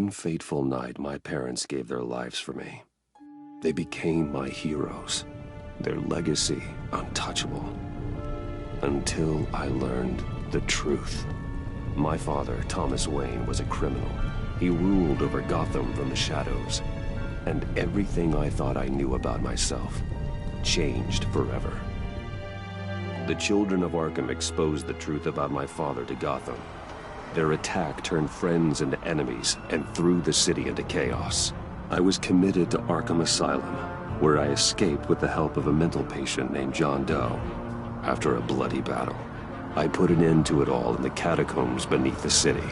one fateful night, my parents gave their lives for me. They became my heroes, their legacy untouchable. Until I learned the truth. My father, Thomas Wayne, was a criminal. He ruled over Gotham from the shadows. And everything I thought I knew about myself changed forever. The children of Arkham exposed the truth about my father to Gotham. Their attack turned friends into enemies and threw the city into chaos. I was committed to Arkham Asylum, where I escaped with the help of a mental patient named John Doe. After a bloody battle, I put an end to it all in the catacombs beneath the city.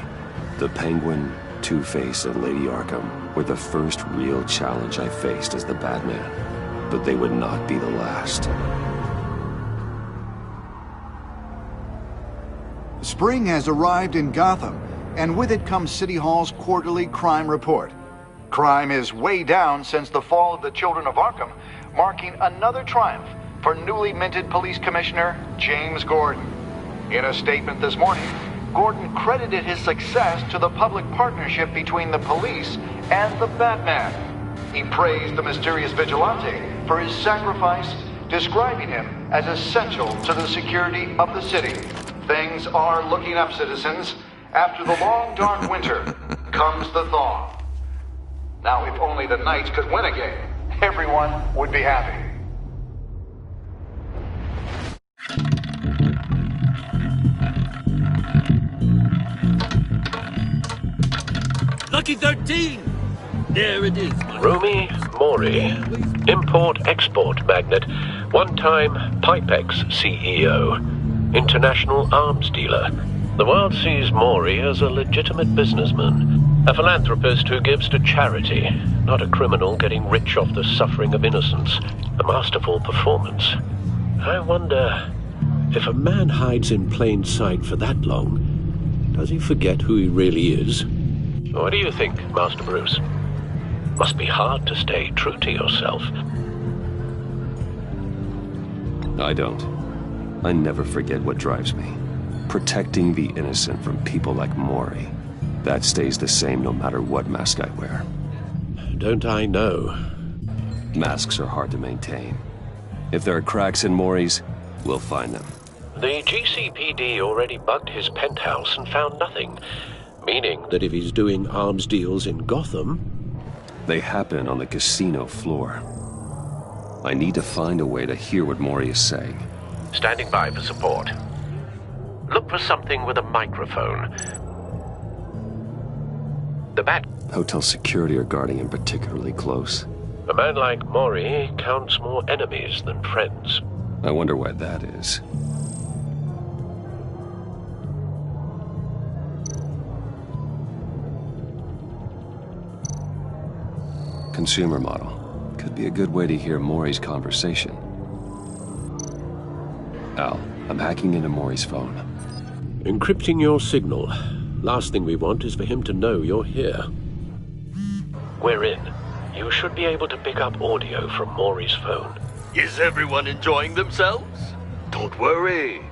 The Penguin, Two-Face, and Lady Arkham were the first real challenge I faced as the Batman, but they would not be the last. Spring has arrived in Gotham, and with it comes City Hall's quarterly crime report. Crime is way down since the fall of the Children of Arkham, marking another triumph for newly minted Police Commissioner James Gordon. In a statement this morning, Gordon credited his success to the public partnership between the police and the Batman. He praised the mysterious vigilante for his sacrifice, describing him as essential to the security of the city. Things are looking up, citizens. After the long, dark winter comes the thaw. Now, if only the Knights could win a game, everyone would be happy. Lucky 13! There it is. Rumi Mori, import-export magnate, one-time Pipex CEO, international arms dealer. The world sees Mori as a legitimate businessman, a philanthropist who gives to charity, not a criminal getting rich off the suffering of innocence. A masterful performance. I wonder, if a man hides in plain sight for that long, does he forget who he really is? What do you think, Master Bruce? Must be hard to stay true to yourself. I don't. I never forget what drives me. Protecting the innocent from people like Mori. That stays the same no matter what mask I wear. Don't I know? Masks are hard to maintain. If there are cracks in Mori's, we'll find them. The GCPD already bugged his penthouse and found nothing. Meaning that if he's doing arms deals in Gotham... They happen on the casino floor. I need to find a way to hear what Mori is saying. Standing by for support. Look for something with a microphone. The Bat... Hotel security are guarding him particularly close. A man like Mori counts more enemies than friends. I wonder why that is. Consumer model. Could be a good way to hear Mori's conversation. Al, I'm hacking into Mori's phone. Encrypting your signal. Last thing we want is for him to know you're here. We're in. You should be able to pick up audio from Mori's phone. Is everyone enjoying themselves? Don't worry.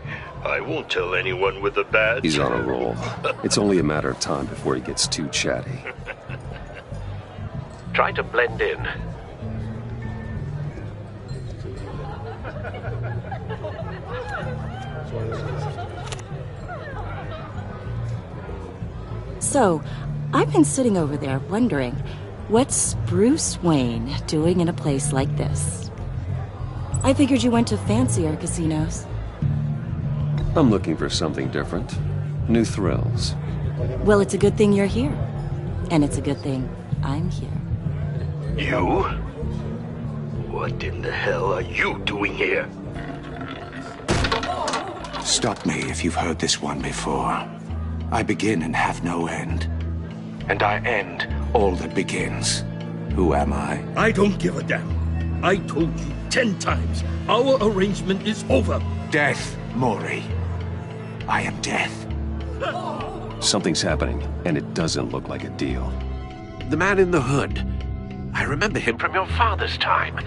I won't tell anyone with a badge. He's on a roll. It's only a matter of time before he gets too chatty. Try to blend in. So, I've been sitting over there wondering, what's Bruce Wayne doing in a place like this? I figured you went to fancier casinos. I'm looking for something different. New thrills. Well, it's a good thing you're here. And it's a good thing I'm here. You? What in the hell are you doing here? Stop me if you've heard this one before. I begin and have no end. And I end all that begins. Who am I? I don't give a damn. I told you 10 times. Our arrangement is over. Death, Mori. I am death. Something's happening, and it doesn't look like a deal. The man in the hood. I remember him from your father's time.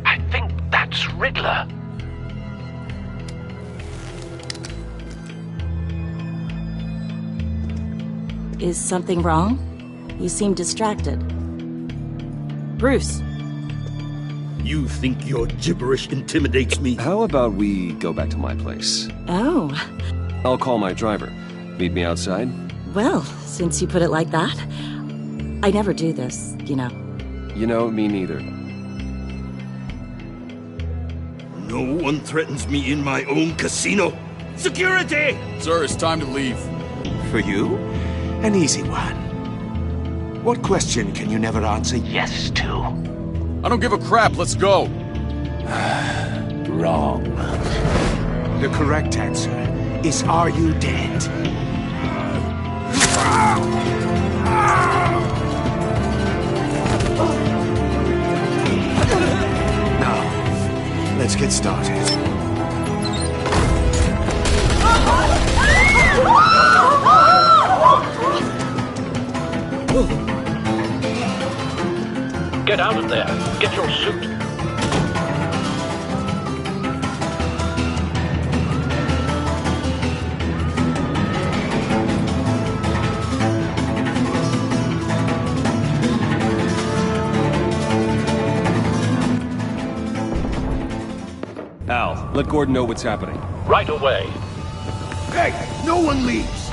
I think that's Riddler. Is something wrong? You seem distracted. Bruce. You think your gibberish intimidates me? How about we go back to my place? Oh. I'll call my driver. Meet me outside? Well, since you put it like that, I never do this, you know. You know, me neither. No one threatens me in my own casino. Security! Sir, it's time to leave. For you, an easy one. What question can you never answer yes to? I don't give a crap, let's go. Wrong. The correct answer is, are you dead? Now, let's get started. Get out of there. Get your suit. Al, let Gordon know what's happening. Right away. Hey, no one leaves!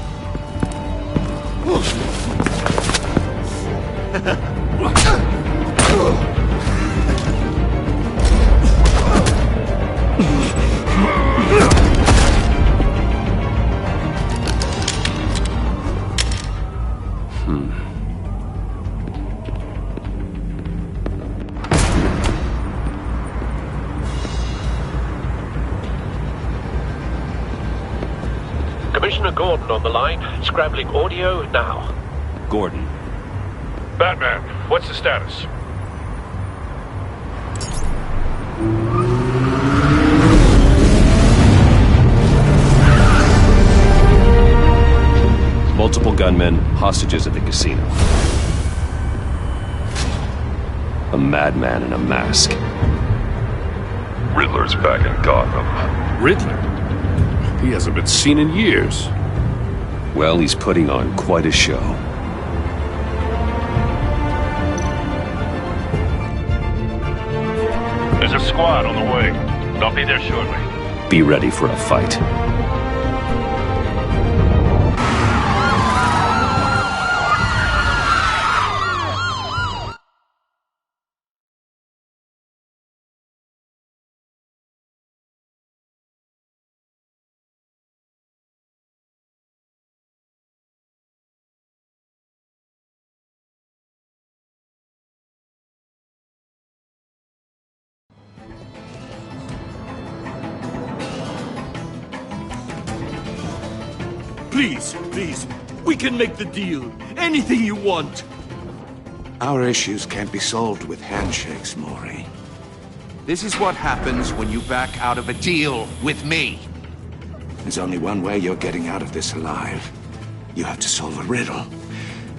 Commissioner Gordon on the line. Scrambling audio now. Gordon. Batman, what's the status? Multiple gunmen, hostages at the casino. A madman in a mask. Riddler's back in Gotham. Riddler? He hasn't been seen in years. Well, he's putting on quite a show. There's a squad on the way. They'll be there shortly. Be ready for a fight. Please, please, we can make the deal. Anything you want. Our issues can't be solved with handshakes, Maury. This is what happens when you back out of a deal with me. There's only one way you're getting out of this alive. You have to solve a riddle.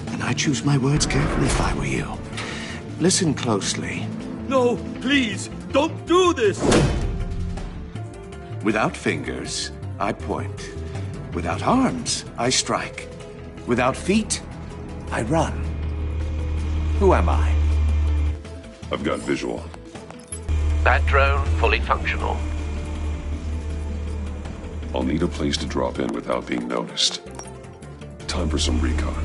And I choose my words carefully if I were you. Listen closely. No, please, don't do this. Without fingers, I point. Without arms, I strike. Without feet, I run. Who am I? I've got visual. That drone fully functional. I'll need a place to drop in without being noticed. Time for some recon.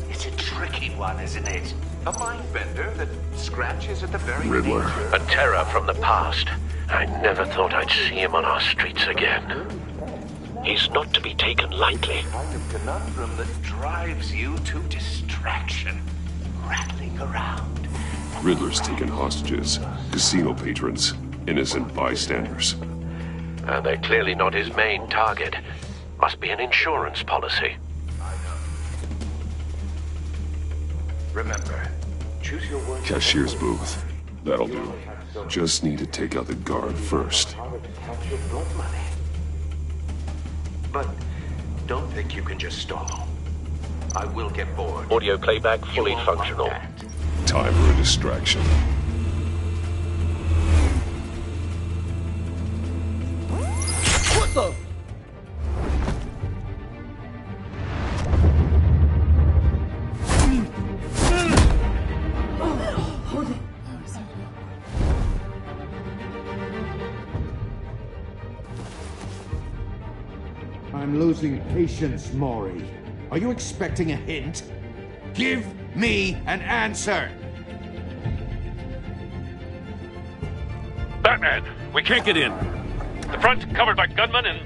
It's a tricky one, isn't it? A mind bender that scratches at the very Riddler. nature. A terror from the past. I never thought I'd see him on our streets again. He's not to be taken lightly. The kind of conundrum that drives you to distraction. Rattling around. Riddler's taken hostages, casino patrons, innocent bystanders. And they're clearly not his main target. Must be an insurance policy. Remember, choose your words. Cashier's booth. That'll do. Just need to take out the guard first. Capture blood money. But don't think you can just stall. I will get bored. Audio playback fully You won't functional. want that. Time for a distraction. What the? I'm losing patience, Maury. Are you expecting a hint? Give me an answer! Batman, we can't get in. The front's covered by gunmen, and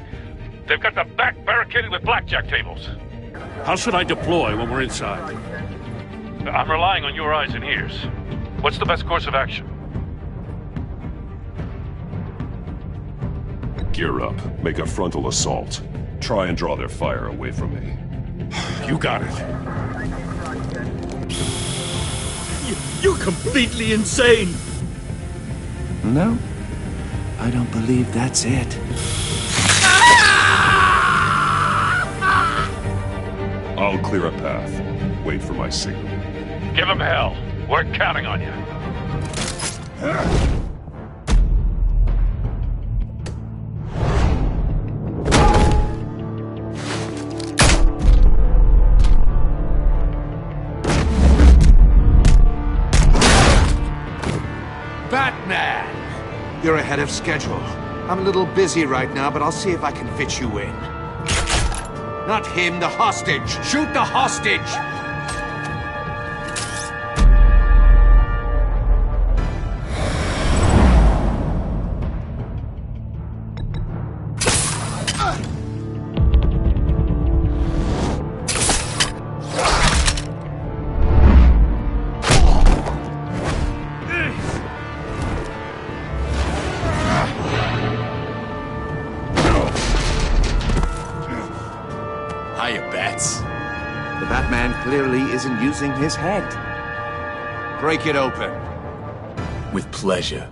they've got the back barricaded with blackjack tables. How should I deploy when we're inside? I'm relying on your eyes and ears. What's the best course of action? Gear up. Make a frontal assault. Try and draw their fire away from me. You got it. You're completely insane! No, I don't believe that's it. I'll clear a path. Wait for my signal. Give them hell. We're counting on you. Batman! You're ahead of schedule. I'm a little busy right now, but I'll see if I can fit you in. Not him, the hostage! Shoot the hostage! Hiya, Bats. The Batman clearly isn't using his head. Break it open. With pleasure.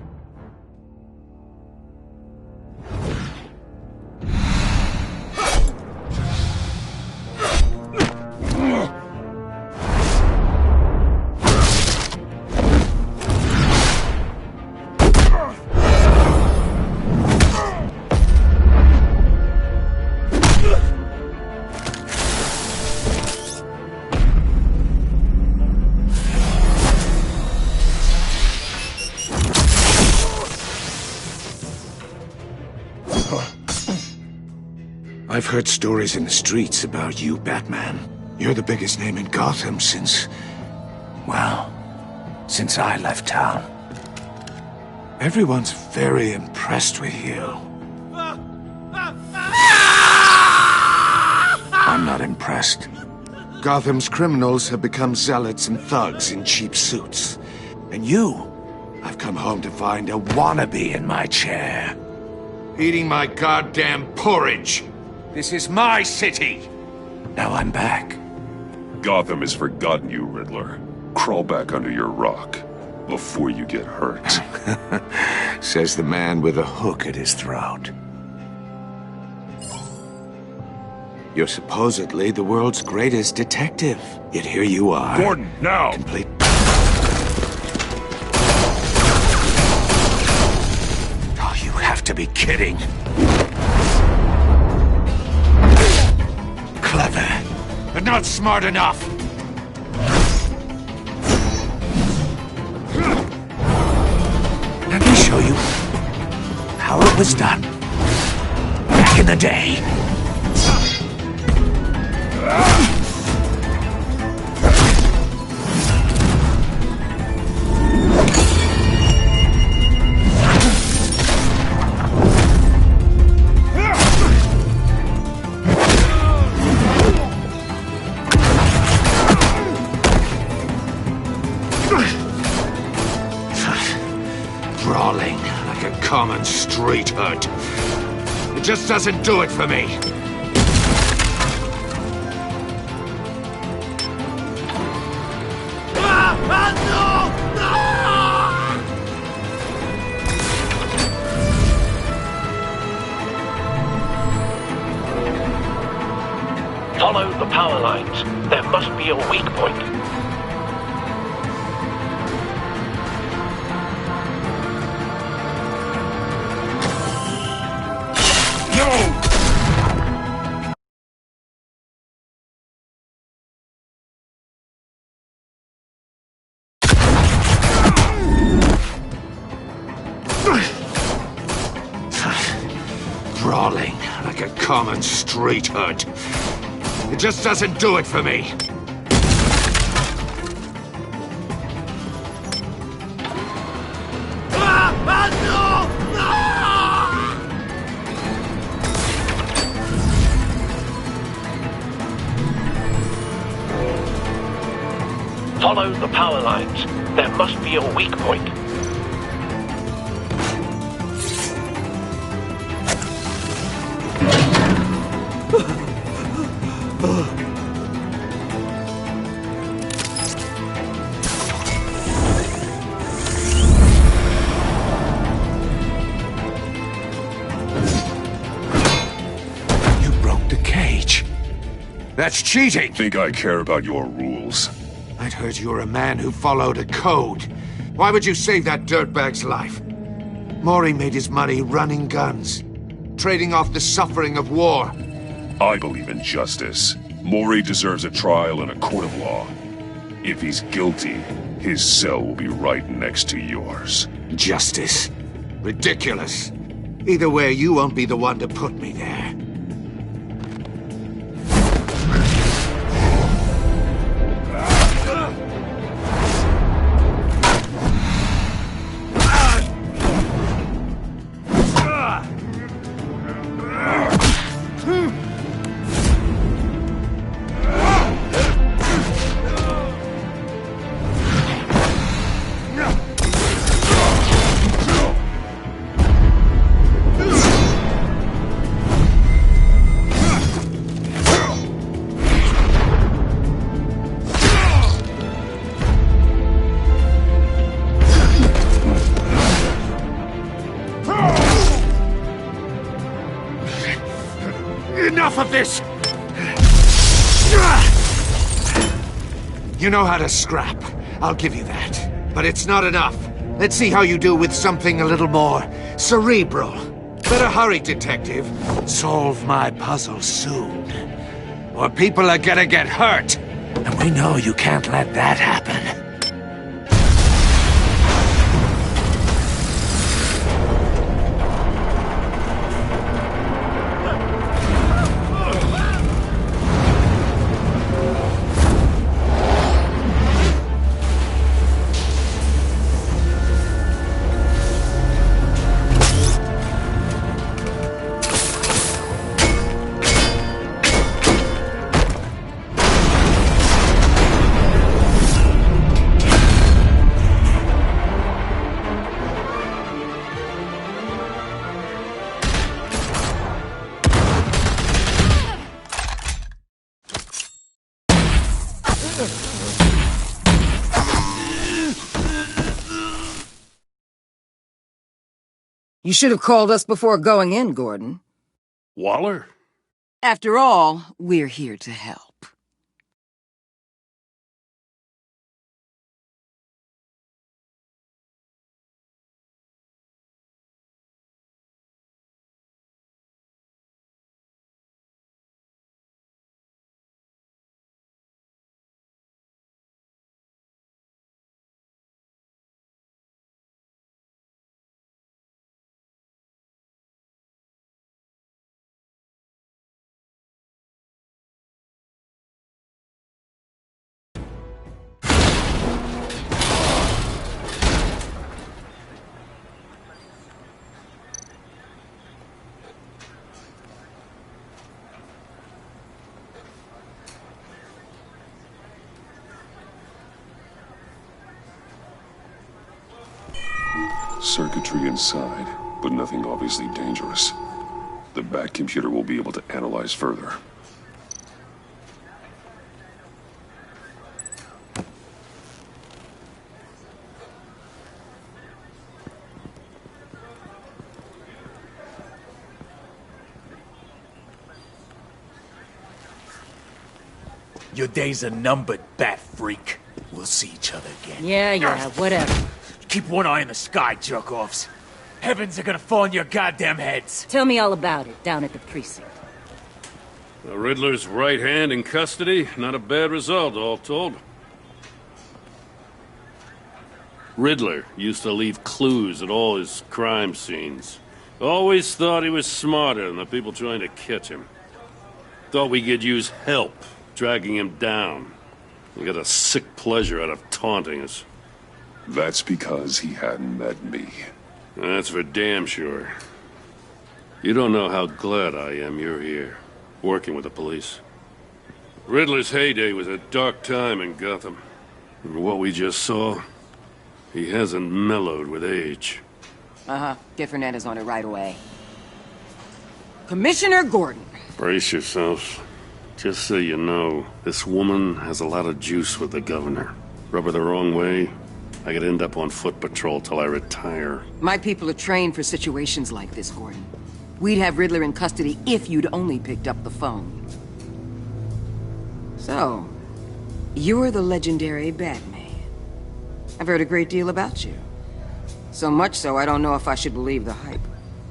I've heard stories in the streets about you, Batman. You're the biggest name in Gotham since I left town. Everyone's very impressed with you. I'm not impressed. Gotham's criminals have become zealots and thugs in cheap suits. And I've come home to find a wannabe in my chair. Eating my goddamn porridge. This is my city. Now I'm back. Gotham has forgotten you, Riddler. Crawl back under your rock before you get hurt. Says the man with a hook at his throat. You're supposedly the world's greatest detective. Yet here you are. Gordon, now! Complete... Oh, you have to be kidding. Clever, but not smart enough. Let me show you how it was done back in the day. Brawling like a common street hood. It just doesn't do it for me. Follow the power lines. There must be a weak point. Brawling like like a common street hood. It just doesn't do it for me. Follow the power lines. There must be a weak point. You broke the cage. That's cheating! Think I care about your rules? I'd heard you were a man who followed a code. Why would you save that dirtbag's life? Mori made his money running guns, trading off the suffering of war. I believe in justice. Mori deserves a trial in a court of law. If he's guilty, his cell will be right next to yours. Justice? Ridiculous. Either way, you won't be the one to put me there. Enough of this! You know how to scrap. I'll give you that. But it's not enough. Let's see how you do with something a little more cerebral. Better hurry, detective. Solve my puzzle soon. Or people are gonna get hurt. And we know you can't let that happen. You should have called us before going in, Gordon. Waller? After all, we're here to help. Circuitry inside, but nothing obviously dangerous. The back computer will be able to analyze further. Your days are numbered, bat freak. We'll see each other again. Yeah, whatever. Keep one eye in the sky, jerk-offs. Heavens are gonna fall on your goddamn heads. Tell me all about it down at the precinct. The Riddler's right hand in custody. Not a bad result, all told. Riddler used to leave clues at all his crime scenes. Always thought he was smarter than the people trying to catch him. Thought we could use help, dragging him down. He got a sick pleasure out of taunting us. That's because he hadn't met me. That's for damn sure. You don't know how glad I am you're here, working with the police. Riddler's heyday was a dark time in Gotham. And what we just saw, he hasn't mellowed with age. Uh-huh. Get Fernandez on it right away. Commissioner Gordon. Brace yourselves. Just so you know, this woman has a lot of juice with the governor. Rub her the wrong way, I could end up on foot patrol till I retire. My people are trained for situations like this, Gordon. We'd have Riddler in custody if you'd only picked up the phone. So, you're the legendary Batman. I've heard a great deal about you. So much so, I don't know if I should believe the hype.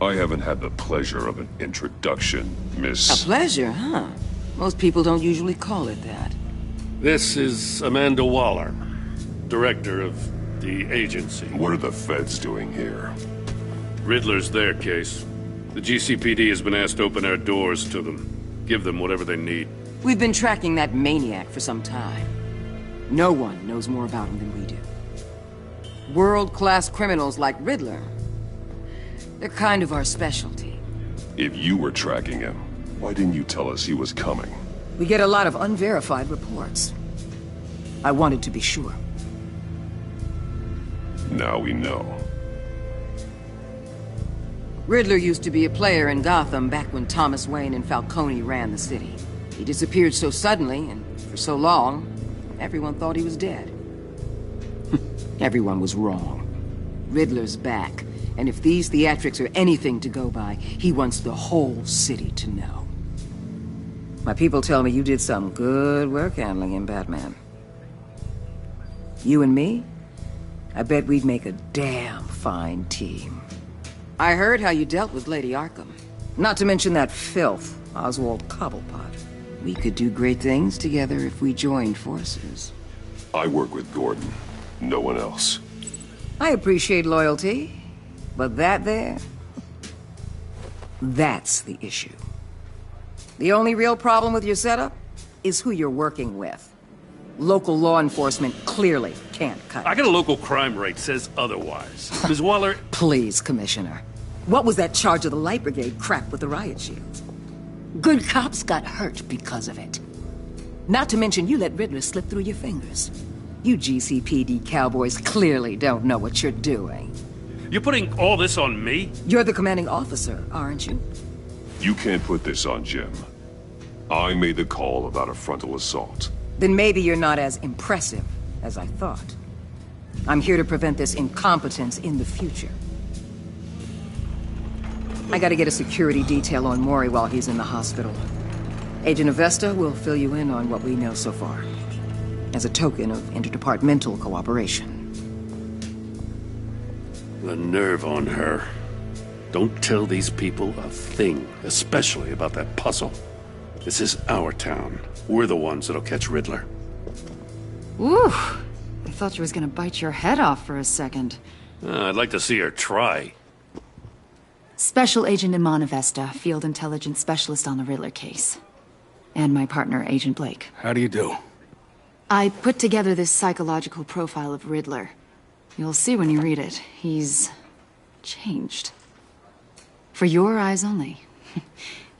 I haven't had the pleasure of an introduction, Miss... A pleasure, huh? Most people don't usually call it that. This is Amanda Waller, director of the agency. What are the feds doing here? Riddler's their case. The GCPD has been asked to open our doors to them. Give them whatever they need. We've been tracking that maniac for some time. No one knows more about him than we do. World-class criminals like Riddler. They're kind of our specialty. If you were tracking him, why didn't you tell us he was coming? We get a lot of unverified reports. I wanted to be sure. Now we know. Riddler used to be a player in Gotham back when Thomas Wayne and Falcone ran the city. He disappeared so suddenly and for so long, everyone thought he was dead. Everyone was wrong. Riddler's back, and if these theatrics are anything to go by, he wants the whole city to know. My people tell me you did some good work handling him, Batman. You and me? I bet we'd make a damn fine team. I heard how you dealt with Lady Arkham. Not to mention that filth, Oswald Cobblepot. We could do great things together if we joined forces. I work with Gordon. No one else. I appreciate loyalty, but that there... that's the issue. The only real problem with your setup is who you're working with. Local law enforcement clearly can't cut it. I got a local crime rate says otherwise. Ms. Waller... Please, Commissioner. What was that charge of the Light Brigade crap with the riot shields? Good cops got hurt because of it. Not to mention you let Riddler slip through your fingers. You GCPD cowboys clearly don't know what you're doing. You're putting all this on me? You're the commanding officer, aren't you? You can't put this on Jim. I made the call about a frontal assault. Then maybe you're not as impressive as I thought. I'm here to prevent this incompetence in the future. I gotta get a security detail on Mori while he's in the hospital. Agent Avesta will fill you in on what we know so far, as a token of interdepartmental cooperation. The nerve on her. Don't tell these people a thing, especially about that puzzle. This is our town. We're the ones that'll catch Riddler. Ooh, I thought you was gonna bite your head off for a second. I'd like to see her try. Special Agent Iman Avesta, Field Intelligence Specialist on the Riddler case. And my partner, Agent Blake. How do you do? I put together this psychological profile of Riddler. You'll see when you read it. He's... changed. For your eyes only,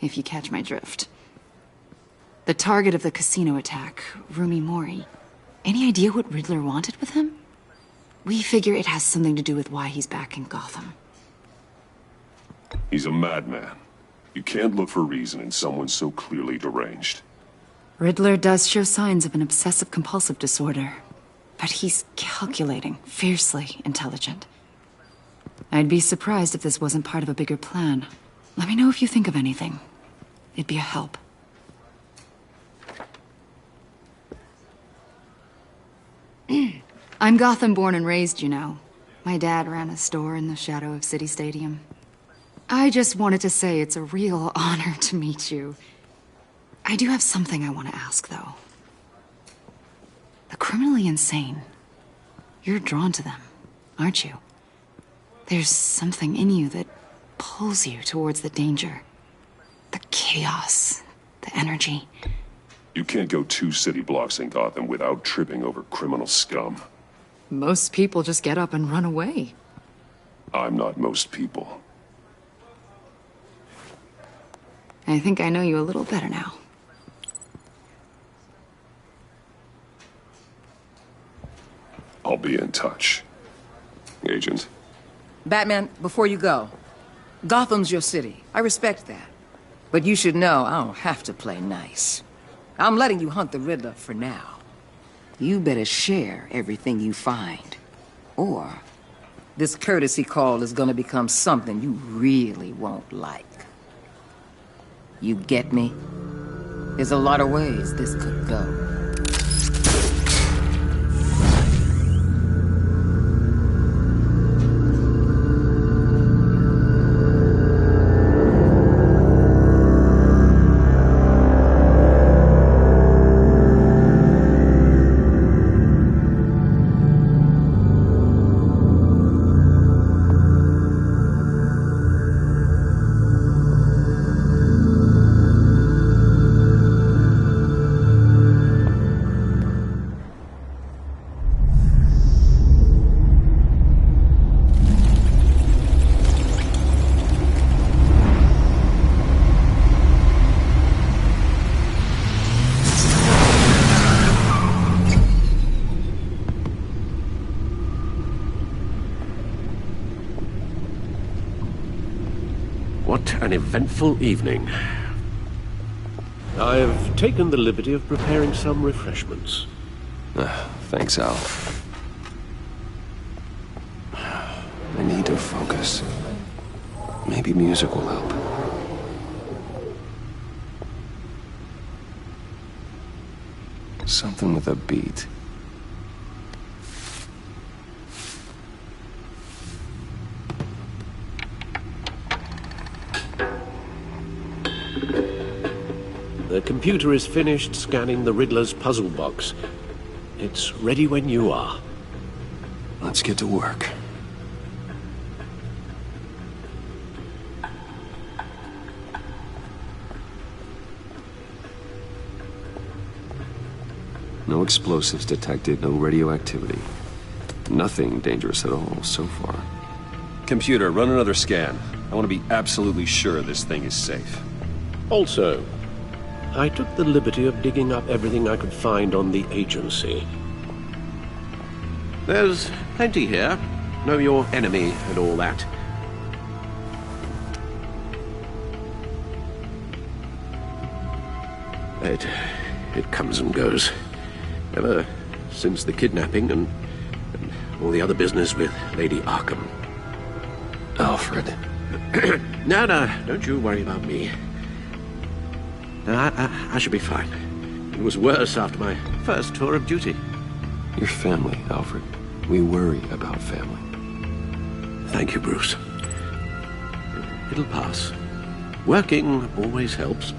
if you catch my drift. The target of the casino attack, Rumi Mori. Any idea what Riddler wanted with him? We figure it has something to do with why he's back in Gotham. He's a madman. You can't look for reason in someone so clearly deranged. Riddler does show signs of an obsessive-compulsive disorder. But he's calculating, fiercely intelligent. I'd be surprised if this wasn't part of a bigger plan. Let me know if you think of anything. It'd be a help. I'm Gotham born and raised, you know. My dad ran a store in the shadow of City Stadium. I just wanted to say it's a real honor to meet you. I do have something I want to ask, though. The criminally insane. You're drawn to them, aren't you? There's something in you that pulls you towards the danger. The chaos, the energy. You can't go 2 city blocks in Gotham without tripping over criminal scum. Most people just get up and run away. I'm not most people. I think I know you a little better now. I'll be in touch. Agent. Batman, before you go, Gotham's your city. I respect that. But you should know I don't have to play nice. I'm letting you hunt the Riddler for now. You better share everything you find. Or this courtesy call is gonna become something you really won't like. You get me? There's a lot of ways this could go. What an eventful evening. I've taken the liberty of preparing some refreshments. Thanks, Al. I need to focus. Maybe music will help. Something with a beat. The computer is finished scanning the Riddler's puzzle box. It's ready when you are. Let's get to work. No explosives detected, no radioactivity. Nothing dangerous at all so far. Computer, run another scan. I want to be absolutely sure this thing is safe. Also, I took the liberty of digging up everything I could find on the agency. There's plenty here. Know your enemy and all that. It comes and goes. Ever since the kidnapping and all the other business with Lady Arkham. Alfred. No, don't you worry about me. I should be fine. It was worse after my first tour of duty. Your family, Alfred. We worry about family. Thank you, Bruce. It'll pass. Working always helps.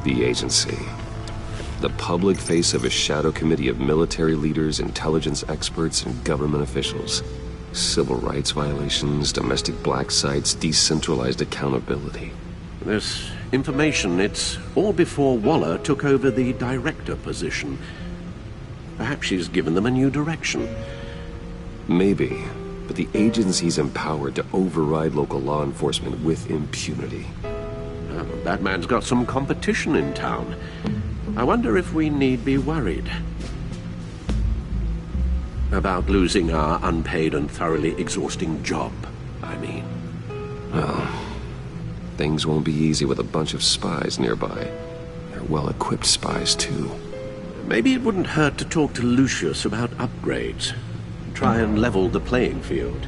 The agency. The public face of a shadow committee of military leaders, intelligence experts, and government officials. Civil rights violations, domestic black sites, decentralized accountability. This information, it's all before Waller took over the director position. Perhaps she's given them a new direction. Maybe, but the agency's empowered to override local law enforcement with impunity. Batman's got some competition in town. I wonder if we need be worried about losing our unpaid and thoroughly exhausting job, I mean. Well, things won't be easy with a bunch of spies nearby. They're well-equipped spies, too. Maybe it wouldn't hurt to talk to Lucius about upgrades. Try and level the playing field.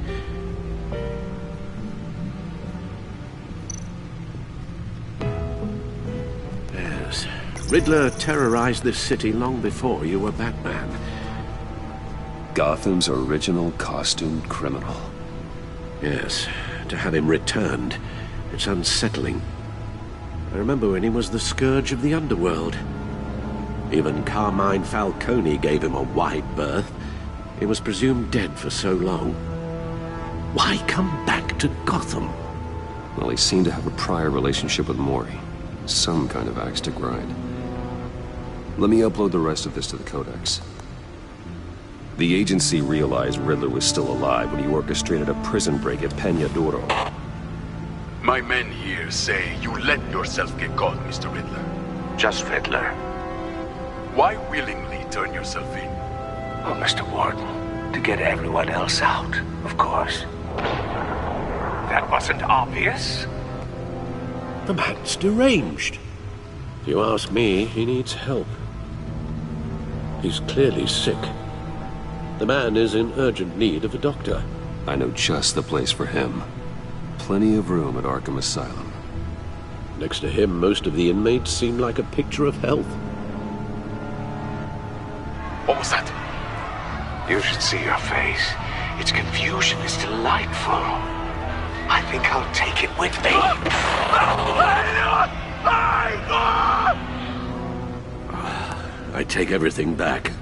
Yes. Riddler terrorized this city long before you were Batman. Gotham's original costumed criminal. Yes. To have him returned, it's unsettling. I remember when he was the scourge of the underworld. Even Carmine Falcone gave him a wide berth. He was presumed dead for so long. Why come back to Gotham? Well, he seemed to have a prior relationship with Mori. Some kind of axe to grind. Let me upload the rest of this to the Codex. The agency realized Riddler was still alive when he orchestrated a prison break at Peña Duro. My men here say you let yourself get caught, Mr. Riddler. Just Riddler. Why willingly turn yourself in? Oh, Mr. Warden, to get everyone else out, of course. That wasn't obvious. The man's deranged. If you ask me, he needs help. He's clearly sick. The man is in urgent need of a doctor. I know just the place for him. Plenty of room at Arkham Asylum. Next to him, most of the inmates seem like a picture of health. What was that? You should see your face. Its confusion is delightful. I think I'll take it with me. I take everything back.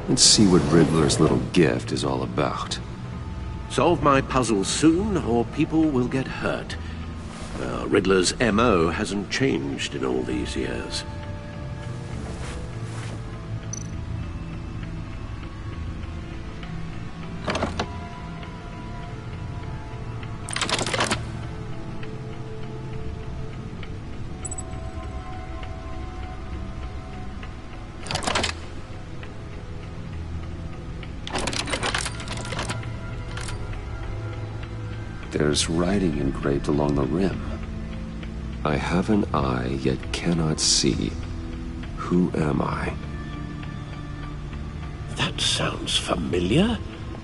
Let's see what Riddler's little gift is all about. Solve my puzzle soon, or people will get hurt. Riddler's M.O. hasn't changed in all these years. There's writing engraved along the rim. I have an eye, yet cannot see. Who am I? That sounds familiar.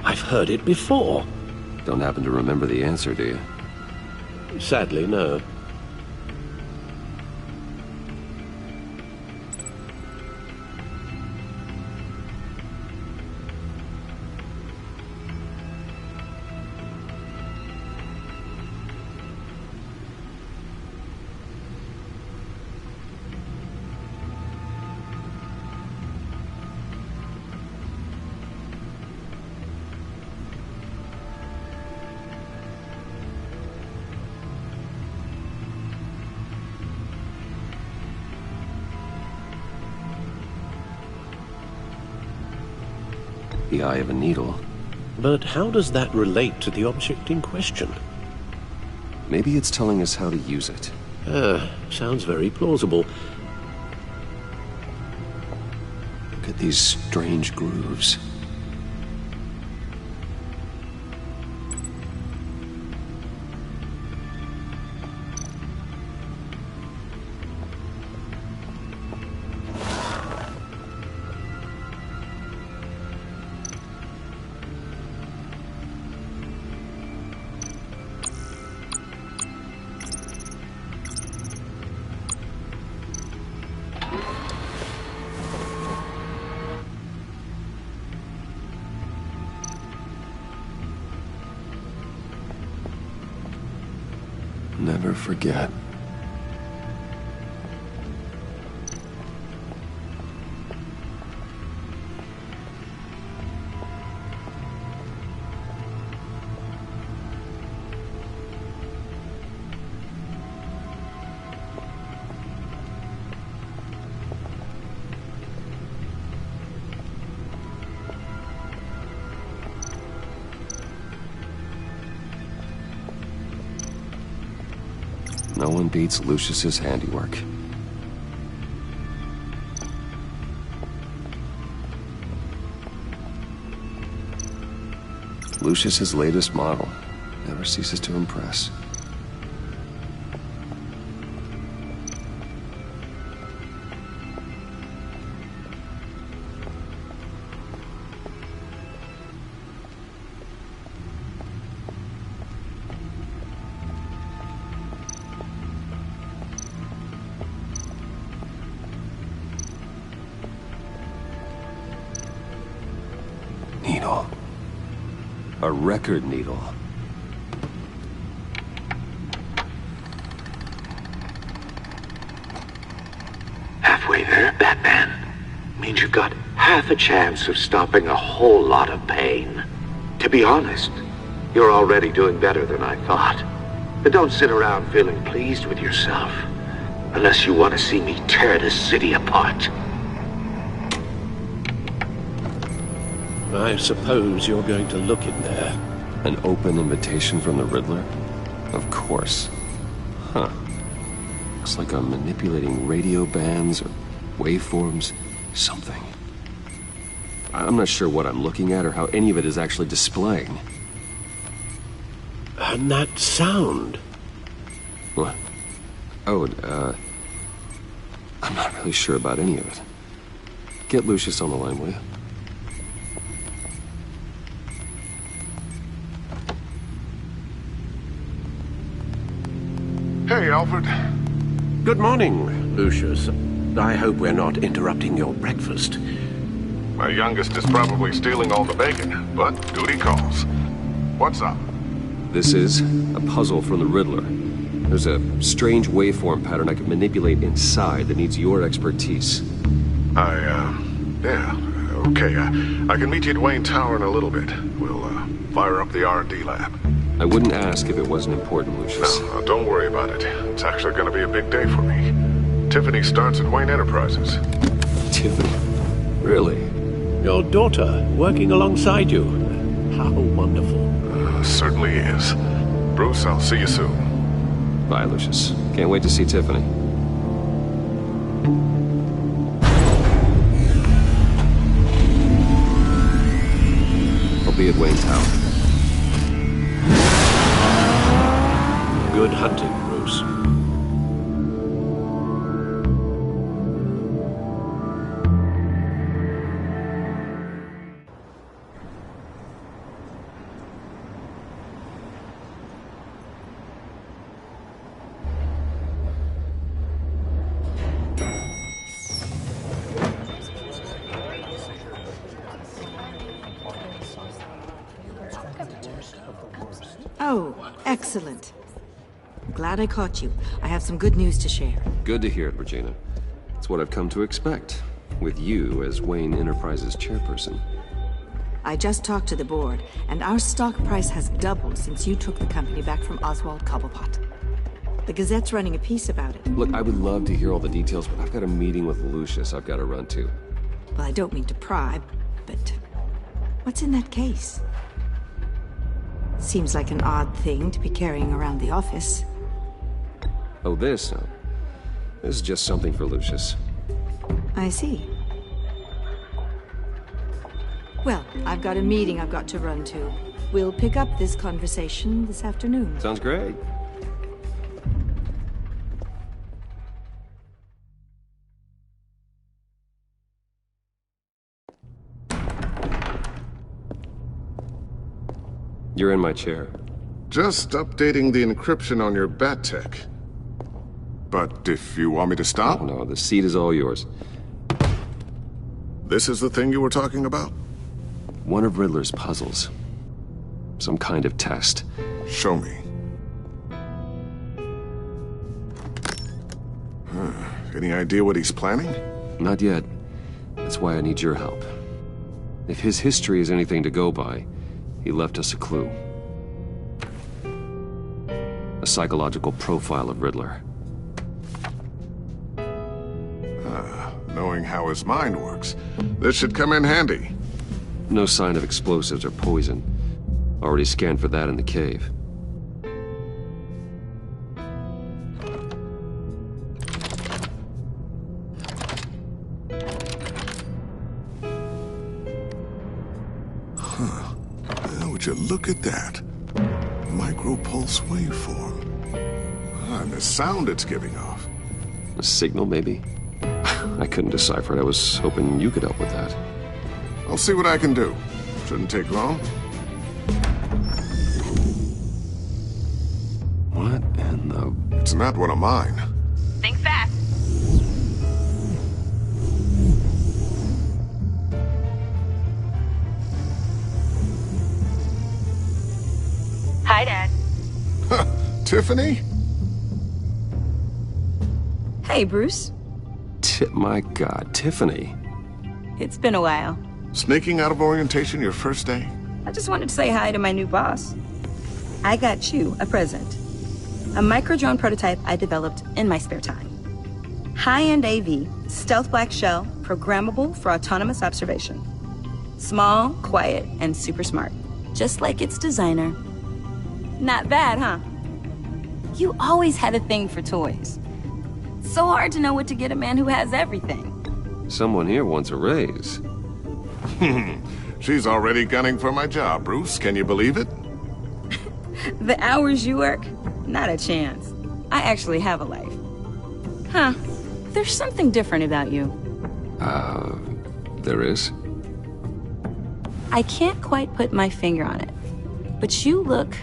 I've heard it before. Don't happen to remember the answer, do you? Sadly, no. The eye of a needle. But how does that relate to the object in question? Maybe it's telling us how to use it. Sounds very plausible. Look at these strange grooves. Never forget. No one beats Lucius's handiwork. Lucius's latest model never ceases to impress. Needle. A record needle. Halfway there, Batman. Means you've got half a chance of stopping a whole lot of pain. To be honest, you're already doing better than I thought. But don't sit around feeling pleased with yourself. Unless you want to see me tear this city apart. I suppose you're going to look in there. An open invitation from the Riddler? Of course. Huh. Looks like I'm manipulating radio bands or waveforms, something. I'm not sure what I'm looking at or how any of it is actually displaying. And that sound? What? Oh, I'm not really sure about any of it. Get Lucius on the line, will you? Hey, Alfred. Good morning, Lucius. I hope we're not interrupting your breakfast. My youngest is probably stealing all the bacon, but duty calls. What's up? This is a puzzle from the Riddler. There's a strange waveform pattern I can manipulate inside that needs your expertise. Yeah, okay. I can meet you at Wayne Tower in a little bit. We'll, fire up the R&D lab. I wouldn't ask if it wasn't important, Lucius. No, don't worry about it. It's actually gonna be a big day for me. Tiffany starts at Wayne Enterprises. Tiffany? Really? Your daughter, working alongside you. How wonderful. Certainly is. Bruce, I'll see you soon. Bye, Lucius. Can't wait to see Tiffany. I'll be at Wayne Tower. Good hunting, Bruce. Oh, excellent. Glad I caught you. I have some good news to share. Good to hear it, Regina. It's what I've come to expect, with you as Wayne Enterprises chairperson. I just talked to the board, and our stock price has doubled since you took the company back from Oswald Cobblepot. The Gazette's running a piece about it. Look, I would love to hear all the details, but I've got a meeting with Lucius I've got to run to. Well, I don't mean to pry, but what's in that case? Seems like an odd thing to be carrying around the office. Oh, this? No. This is just something for Lucius. I see. Well, I've got a meeting I've got to run to. We'll pick up this conversation this afternoon. Sounds great. You're in my chair. Just updating the encryption on your bat tech. But if you want me to stop? Oh, no, the seat is all yours. This is the thing you were talking about? One of Riddler's puzzles. Some kind of test. Show me. Any idea what he's planning? Not yet. That's why I need your help. If his history is anything to go by, he left us a clue. A psychological profile of Riddler. Knowing how his mind works, this should come in handy. No sign of explosives or poison. Already scanned for that in the cave. Would you look at that? Micro-pulse waveform. And the sound it's giving off. A signal, maybe? I couldn't decipher it. I was hoping you could help with that. I'll see what I can do. Shouldn't take long. What in the... It's not one of mine. Think fast. Hi, Dad. Tiffany? Hey, Bruce. My God, Tiffany. It's been a while. Sneaking out of orientation your first day? I just wanted to say hi to my new boss. I got you a present. A micro-drone prototype I developed in my spare time. High-end AV, stealth black shell, programmable for autonomous observation. Small, quiet, and super smart. Just like its designer. Not bad, huh? You always had a thing for toys. So hard to know what to get a man who has everything. Someone here wants a raise. She's already gunning for my job, Bruce. Can you believe it? The hours you work? Not a chance. I actually have a life. Huh. There's something different about you. There is? I can't quite put my finger on it. But you look...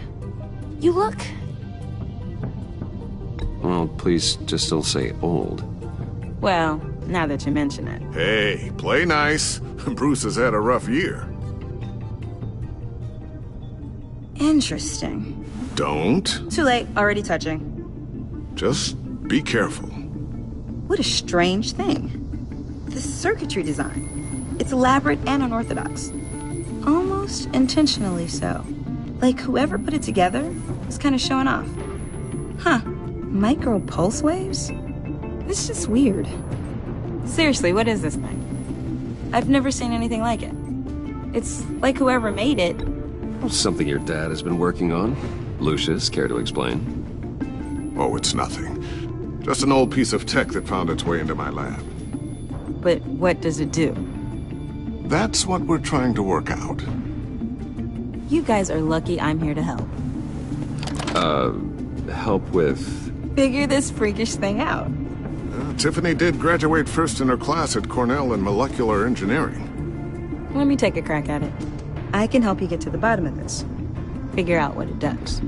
Well, please just don't say old. Well, now that you mention it. Hey, play nice. Bruce has had a rough year. Interesting. Don't. Too late, already touching. Just be careful. What a strange thing. The circuitry design. It's elaborate and unorthodox. Almost intentionally so. Like whoever put it together was kind of showing off. Huh. Micro pulse waves? This is just weird. Seriously, what is this thing? I've never seen anything like it. It's like whoever made it. Something your dad has been working on. Lucius, care to explain? Oh, it's nothing. Just an old piece of tech that found its way into my lab. But what does it do? That's what we're trying to work out. You guys are lucky I'm here to help. Help with... Figure this freakish thing out. Tiffany did graduate first in her class at Cornell in molecular engineering. Let me take a crack at it. I can help you get to the bottom of this. Figure out what it does.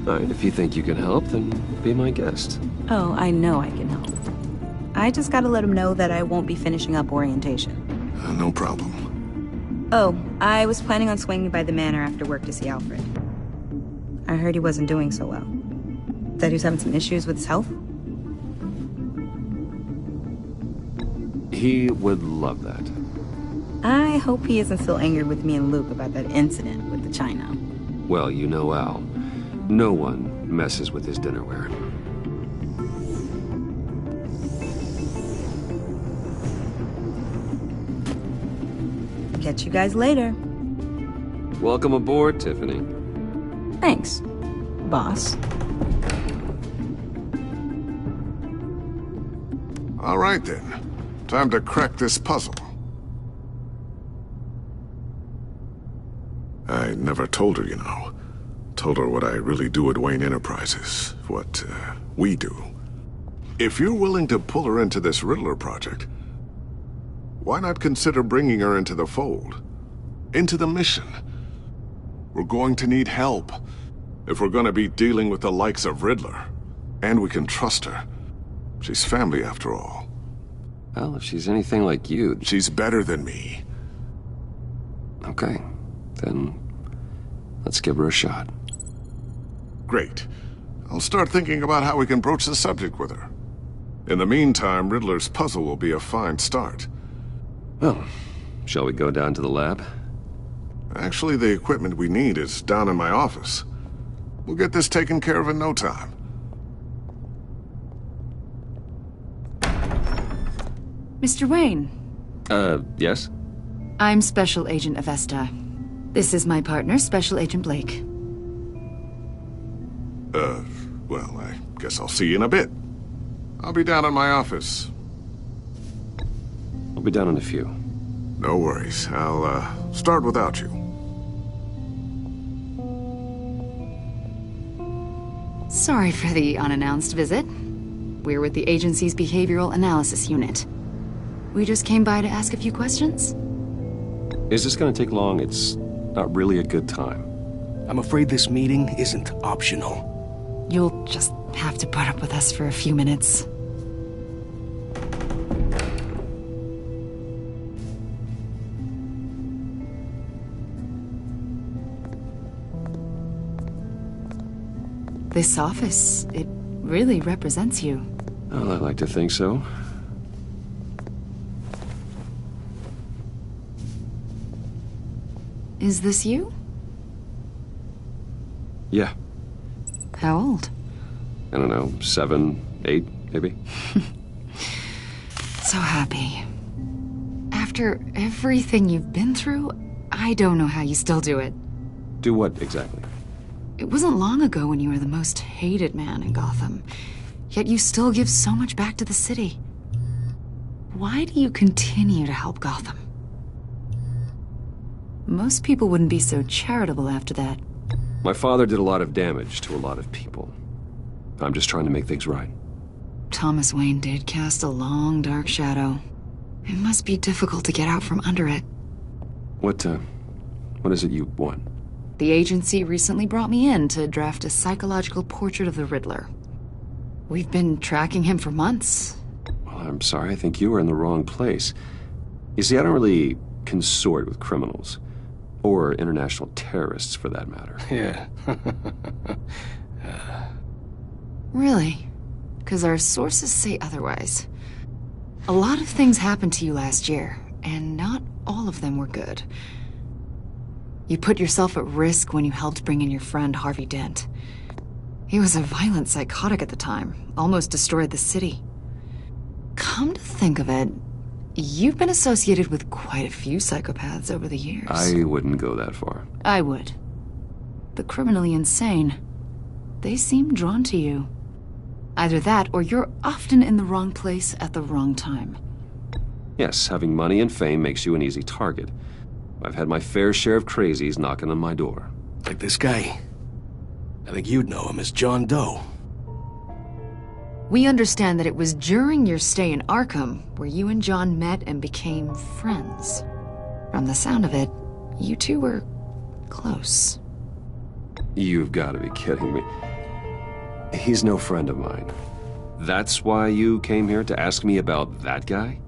All right, if you think you can help, then be my guest. Oh, I know I can help. I just gotta let him know that I won't be finishing up orientation. No problem. Oh, I was planning on swinging by the manor after work to see Alfred. I heard he wasn't doing so well. That he was having some issues with his health. He would love that. I hope he isn't still angry with me and Luke about that incident with the china. Well, you know Al. No one messes with his dinnerware. Catch you guys later. Welcome aboard, Tiffany. Thanks, boss. All right, then. Time to crack this puzzle. I never told her, you know. Told her what I really do at Wayne Enterprises. What, we do. If you're willing to pull her into this Riddler project, why not consider bringing her into the fold? Into the mission? We're going to need help. If we're gonna be dealing with the likes of Riddler. And we can trust her. She's family, after all. Well, if she's anything like you... She's better than me. Okay. Then... let's give her a shot. Great. I'll start thinking about how we can broach the subject with her. In the meantime, Riddler's puzzle will be a fine start. Well, shall we go down to the lab? Actually, the equipment we need is down in my office. We'll get this taken care of in no time. Mr. Wayne. Yes? I'm Special Agent Avesta. This is my partner, Special Agent Blake. Well, I guess I'll see you in a bit. I'll be down in my office. I'll be down in a few. No worries. I'll, start without you. Sorry for the unannounced visit. We're with the agency's behavioral analysis unit. We just came by to ask a few questions. Is this gonna take long? It's not really a good time. I'm afraid this meeting isn't optional. You'll just have to put up with us for a few minutes. This office, it really represents you. Well, I like to think so. Is this you? Yeah. How old? I don't know, 7, 8, maybe? So happy. After everything you've been through, I don't know how you still do it. Do what, exactly? It wasn't long ago when you were the most hated man in Gotham. Yet you still give so much back to the city. Why do you continue to help Gotham? Most people wouldn't be so charitable after that. My father did a lot of damage to a lot of people. I'm just trying to make things right. Thomas Wayne did cast a long, dark shadow. It must be difficult to get out from under it. What is it you want? The agency recently brought me in to draft a psychological portrait of the Riddler. We've been tracking him for months. Well, I'm sorry, I think you were in the wrong place. You see, I don't really consort with criminals. Or international terrorists, for that matter. Yeah. Really? Because our sources say otherwise. A lot of things happened to you last year, and not all of them were good. You put yourself at risk when you helped bring in your friend Harvey Dent. He was a violent psychotic at the time, almost destroyed the city. Come to think of it, you've been associated with quite a few psychopaths over the years. I wouldn't go that far. I would. The criminally insane, they seem drawn to you. Either that, or you're often in the wrong place at the wrong time. Yes, having money and fame makes you an easy target. I've had my fair share of crazies knocking on my door. Like this guy. I think you'd know him as John Doe. We understand that it was during your stay in Arkham where you and John met and became friends. From the sound of it, you two were close. You've got to be kidding me. He's no friend of mine. That's why you came here to ask me about that guy?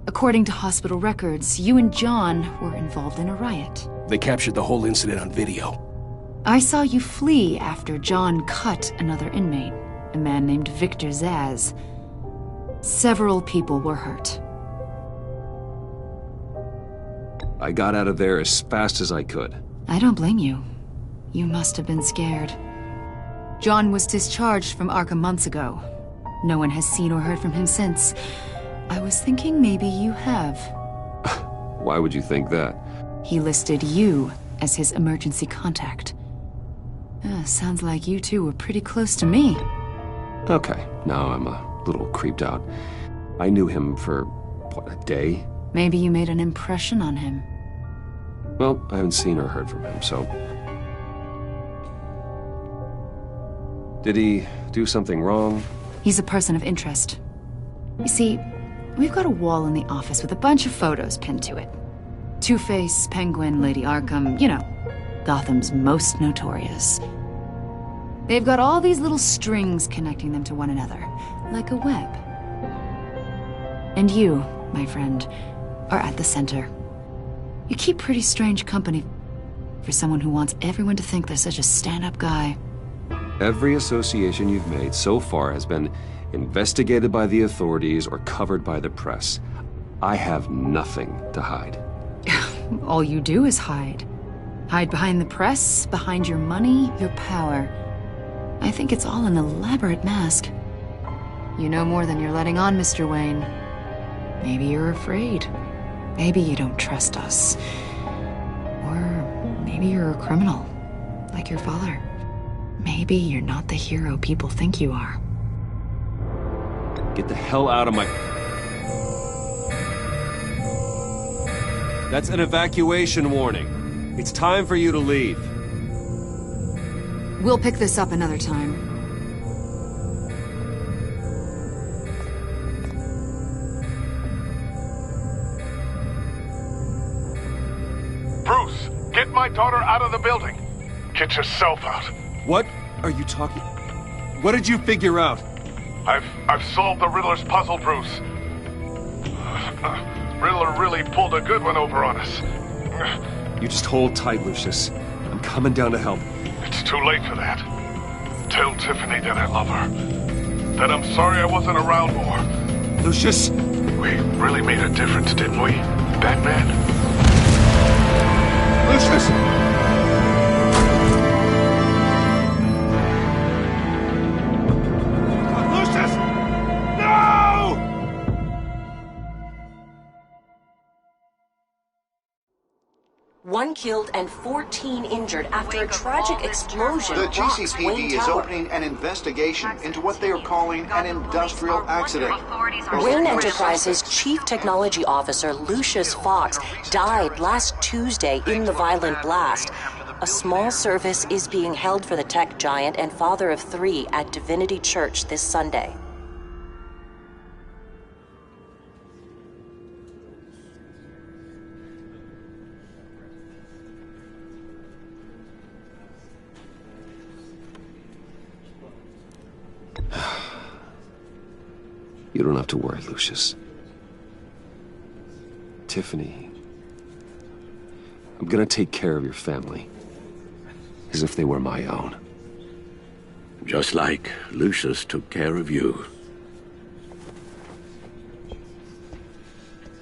According to hospital records, you and John were involved in a riot. They captured the whole incident on video. I saw you flee after John cut another inmate, a man named Victor Zaz. Several people were hurt. I got out of there as fast as I could. I don't blame you. You must have been scared. John was discharged from Arkham months ago. No one has seen or heard from him since. I was thinking maybe you have. Why would you think that? He listed you as his emergency contact. Sounds like you two were pretty close to me. Okay, now I'm a little creeped out. I knew him for, what, a day? Maybe you made an impression on him. Well, I haven't seen or heard from him, so... Did he do something wrong? He's a person of interest. You see, we've got a wall in the office with a bunch of photos pinned to it. Two-Face, Penguin, Lady Arkham, you know, Gotham's most notorious. They've got all these little strings connecting them to one another, like a web. And you, my friend, are at the center. You keep pretty strange company for someone who wants everyone to think they're such a stand-up guy. Every association you've made so far has been investigated by the authorities or covered by the press. I have nothing to hide. All you do is hide. Hide behind the press, behind your money, your power. I think it's all an elaborate mask. You know more than you're letting on, Mr. Wayne. Maybe you're afraid. Maybe you don't trust us. Or maybe you're a criminal, like your father. Maybe you're not the hero people think you are. Get the hell out of my... That's an evacuation warning. It's time for you to leave. We'll pick this up another time. my daughter out of the building. Get yourself out. What are you talking? What did you figure out? I've solved the Riddler's puzzle, Bruce. Riddler really pulled a good one over on us. You just hold tight, Lucius. I'm coming down to help. It's too late for that. Tell Tiffany that I love her. That I'm sorry I wasn't around more. Lucius! We really made a difference, didn't we, Batman? Lucius! Lucius! No! One killed and 14 injured after a tragic explosion. The rocks GCPD Wayne is Tower. opening an investigation into what they are calling an industrial accident. Wayne Enterprises Chief Technology Officer Lucius Fox died last Tuesday in the violent blast. A small service is being held for the tech giant and father of 3 at Divinity Church this Sunday. You don't have to worry, Lucius. Tiffany, I'm gonna take care of your family. As if they were my own. Just like Lucius took care of you.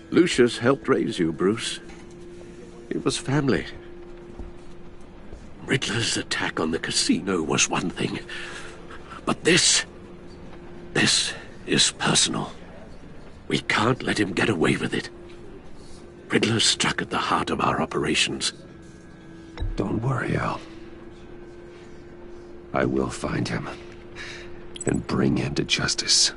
Lucius helped raise you, Bruce. It was family. Riddler's attack on the casino was one thing. But this is personal. We can't let him get away with it. Riddler struck at the heart of our operations. Don't worry, Al. I will find him and bring him to justice.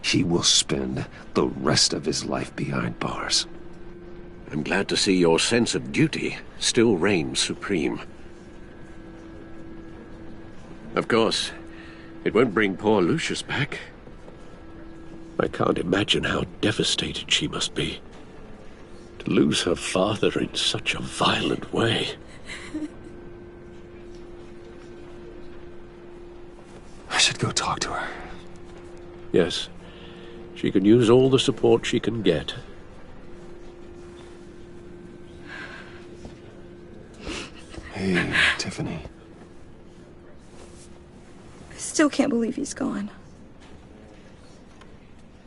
He will spend the rest of his life behind bars. I'm glad to see your sense of duty still reigns supreme. Of course, it won't bring poor Lucius back. I can't imagine how devastated she must be. To lose her father in such a violent way. I should go talk to her. Yes, she can use all the support she can get. Hey, Tiffany. I still can't believe he's gone.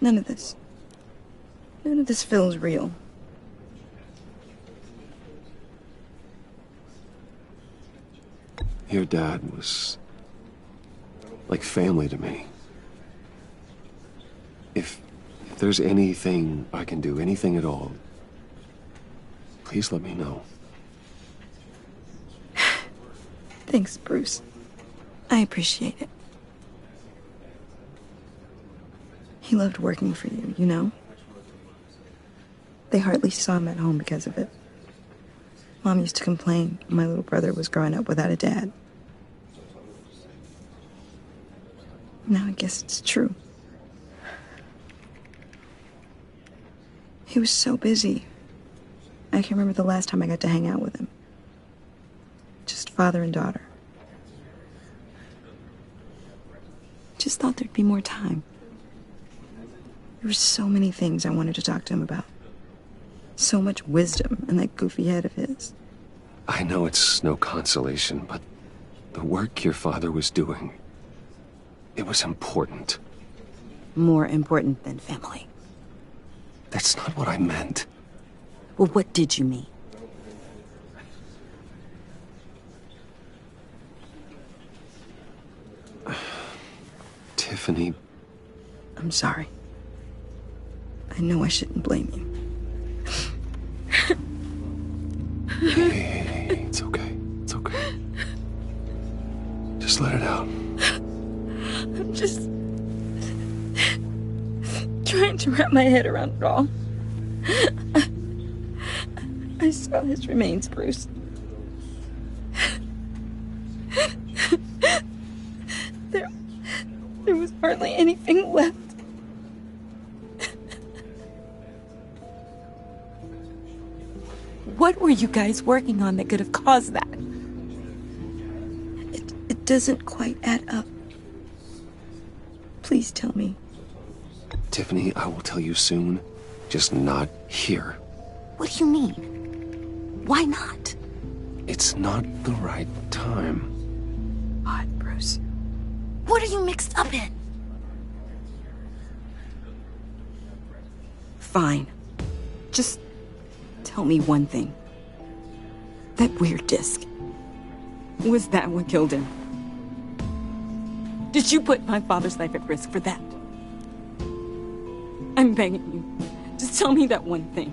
None of this feels real. Your dad was like family to me. If there's anything I can do, anything at all, please let me know. Thanks, Bruce. I appreciate it. He loved working for you, you know? They hardly saw him at home because of it. Mom used to complain my little brother was growing up without a dad. Now I guess it's true. He was so busy. I can't remember the last time I got to hang out with him. Just father and daughter. Just thought there'd be more time. There were so many things I wanted to talk to him about. So much wisdom in that goofy head of his. I know it's no consolation, but the work your father was doing, it was important. More important than family. That's not what I meant. Well, what did you mean? Tiffany. I'm sorry. I know I shouldn't blame you. Hey, it's okay. It's okay. Just let it out. I'm just trying to wrap my head around it all. I saw his remains, Bruce. There was hardly anything left. What were you guys working on that could have caused that? It doesn't quite add up. Please tell me. Tiffany, I will tell you soon. Just not here. What do you mean? Why not? It's not the right time. God, Bruce. What are you mixed up in? Fine. Just tell me one thing. That weird disc. Was that what killed him? Did you put my father's life at risk for that? I'm begging you. Just tell me that one thing.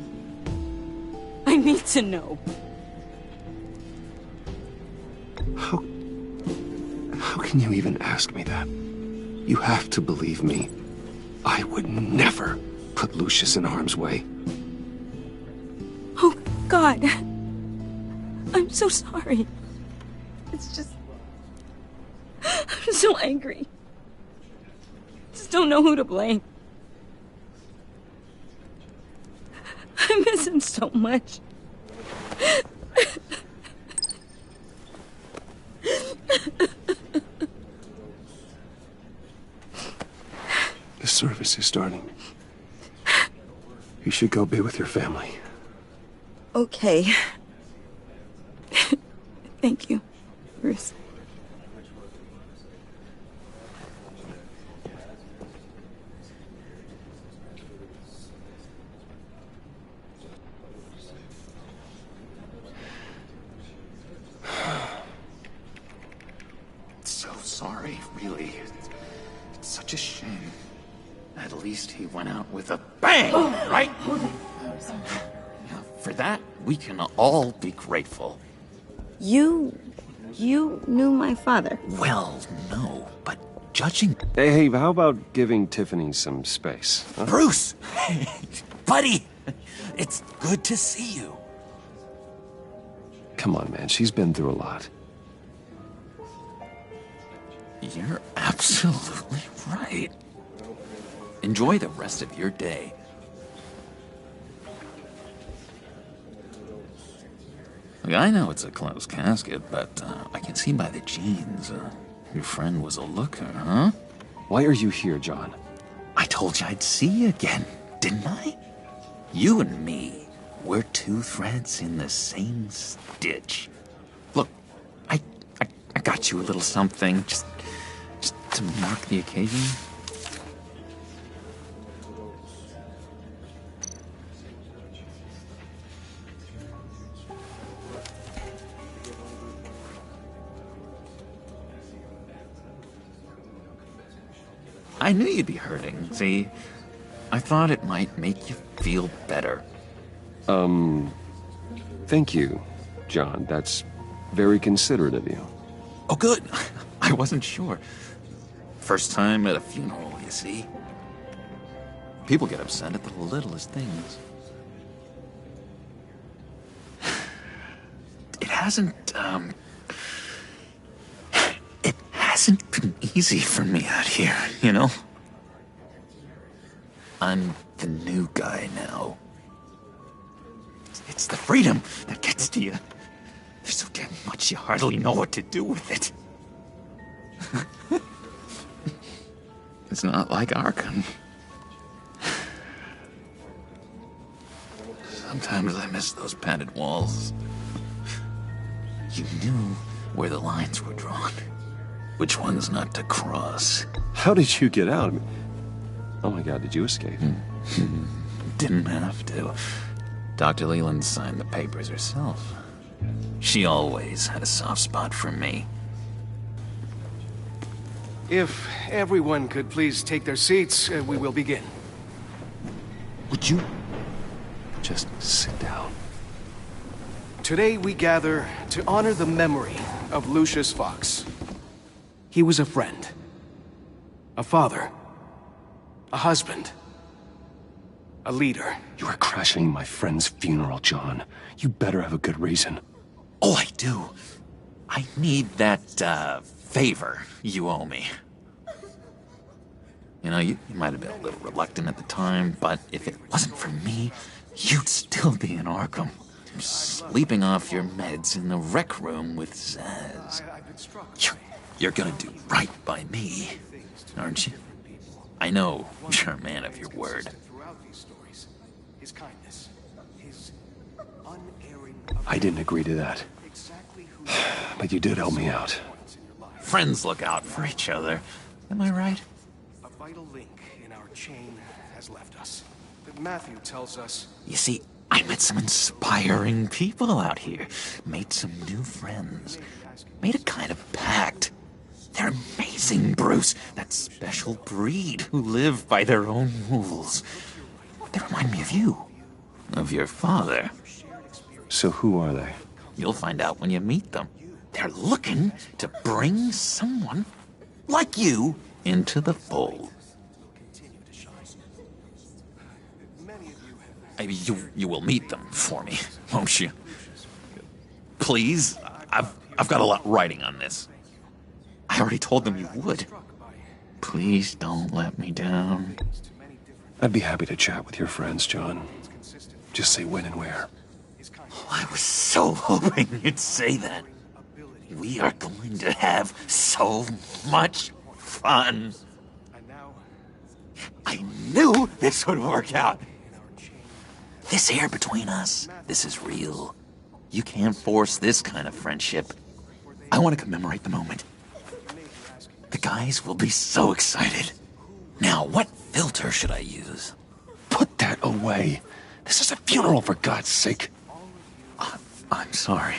I need to know. How can you even ask me that? You have to believe me. I would never put Lucius in harm's way. Oh, God. I'm so sorry. It's just... I'm so angry. Just don't know who to blame. I miss him so much. The service is starting. You should go be with your family. Okay. Thank you, Bruce. So sorry, really. It's such a shame. At least he went out with a bang, right? For that, we can all be grateful. You knew my father. Well, no, but judging... Hey, how about giving Tiffany some space? Huh? Bruce! Buddy! It's good to see you. Come on, man. She's been through a lot. You're absolutely right. Enjoy the rest of your day. Look, I know it's a closed casket, but I can see by the jeans, your friend was a looker, huh? Why are you here, John? I told you I'd see you again, didn't I? You and me, we're two threads in the same stitch. Look, I got you a little something, just to mark the occasion. I knew you'd be hurting, see? I thought it might make you feel better. Thank you, John. That's very considerate of you. Oh, good. I wasn't sure. First time at a funeral, you see? People get upset at the littlest things. It hasn't been easy for me out here, you know? I'm the new guy now. It's the freedom that gets to you. There's so damn much you hardly know what to do with it. It's not like Arkham. Sometimes I miss those padded walls. You knew where the lines were drawn. Which ones not to cross. How did you get out? I mean, oh my God, did you escape? Didn't have to. Dr. Leland signed the papers herself. She always had a soft spot for me. If everyone could please take their seats, we will begin. Would you just sit down? Today we gather to honor the memory of Lucius Fox. He was a friend, a father, a husband, a leader. You are crashing my friend's funeral, John. You better have a good reason. Oh, I do. I need that, favor you owe me. You know, you might have been a little reluctant at the time, but if it wasn't for me, you'd still be in Arkham. sleeping off your meds in the rec room with Zaz. You're gonna do right by me, aren't you? I know you're a man of your word. I didn't agree to that. But you did help me out. Friends look out for each other. Am I right? A vital link in our chain has left us. But Matthew tells us... You see, I met some inspiring people out here. Made some new friends. Made a kind of pact. They're amazing, Bruce. That special breed who live by their own rules. They remind me of you. Of your father. So who are they? You'll find out when you meet them. They're looking to bring someone like you into the fold. You will meet them for me, won't you? Please? I've got a lot riding on this. I already told them you would. Please don't let me down. I'd be happy to chat with your friends, John. Just say when and where. I was so hoping you'd say that. We are going to have so much fun. I knew this would work out. This air between us, this is real. You can't force this kind of friendship. I want to commemorate the moment. The guys will be so excited. Now, what filter should I use? Put that away. This is a funeral, for God's sake. I'm sorry.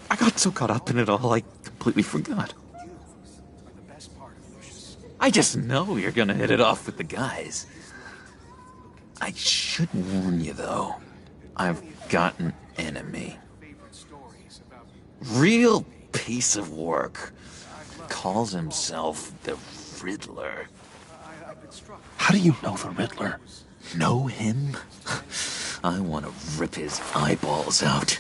I got so caught up in it all, I completely forgot. I just know you're gonna hit it off with the guys. I should warn you, though. I've got an enemy. Real piece of work. Calls himself the Riddler. How do you know the Riddler? Know him? I want to rip his eyeballs out.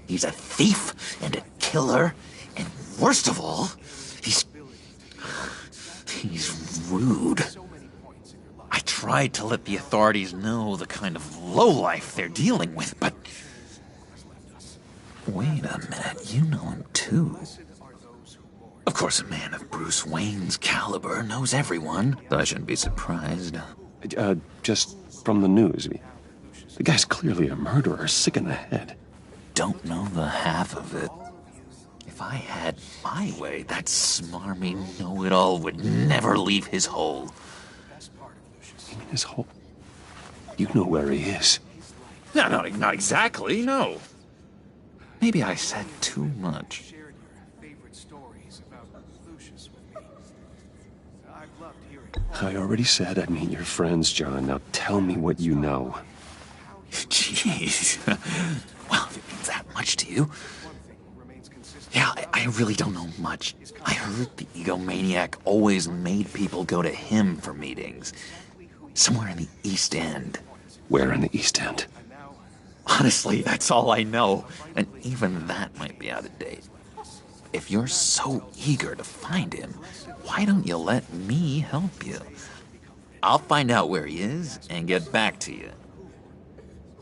He's a thief and a killer, and worst of all, he's rude. I tried to let the authorities know the kind of lowlife they're dealing with, but... Wait a minute, you know him too. Of course, a man of Bruce Wayne's caliber knows everyone, so I shouldn't be surprised. Just from the news. The guy's clearly a murderer, sick in the head. Don't know the half of it. If I had my way, that smarmy know-it-all would never leave his hole. You mean his hole? You know where he is. No, not exactly, no. Maybe I said too much. I already said I'd meet your friends, John. Now tell me what you know. Jeez. Well, if it means that much to you. Yeah, I really don't know much. I heard the egomaniac always made people go to him for meetings. Somewhere in the East End. Where in the East End? Honestly, that's all I know. And even that might be out of date. If you're so eager to find him, why don't you let me help you? I'll find out where he is and get back to you.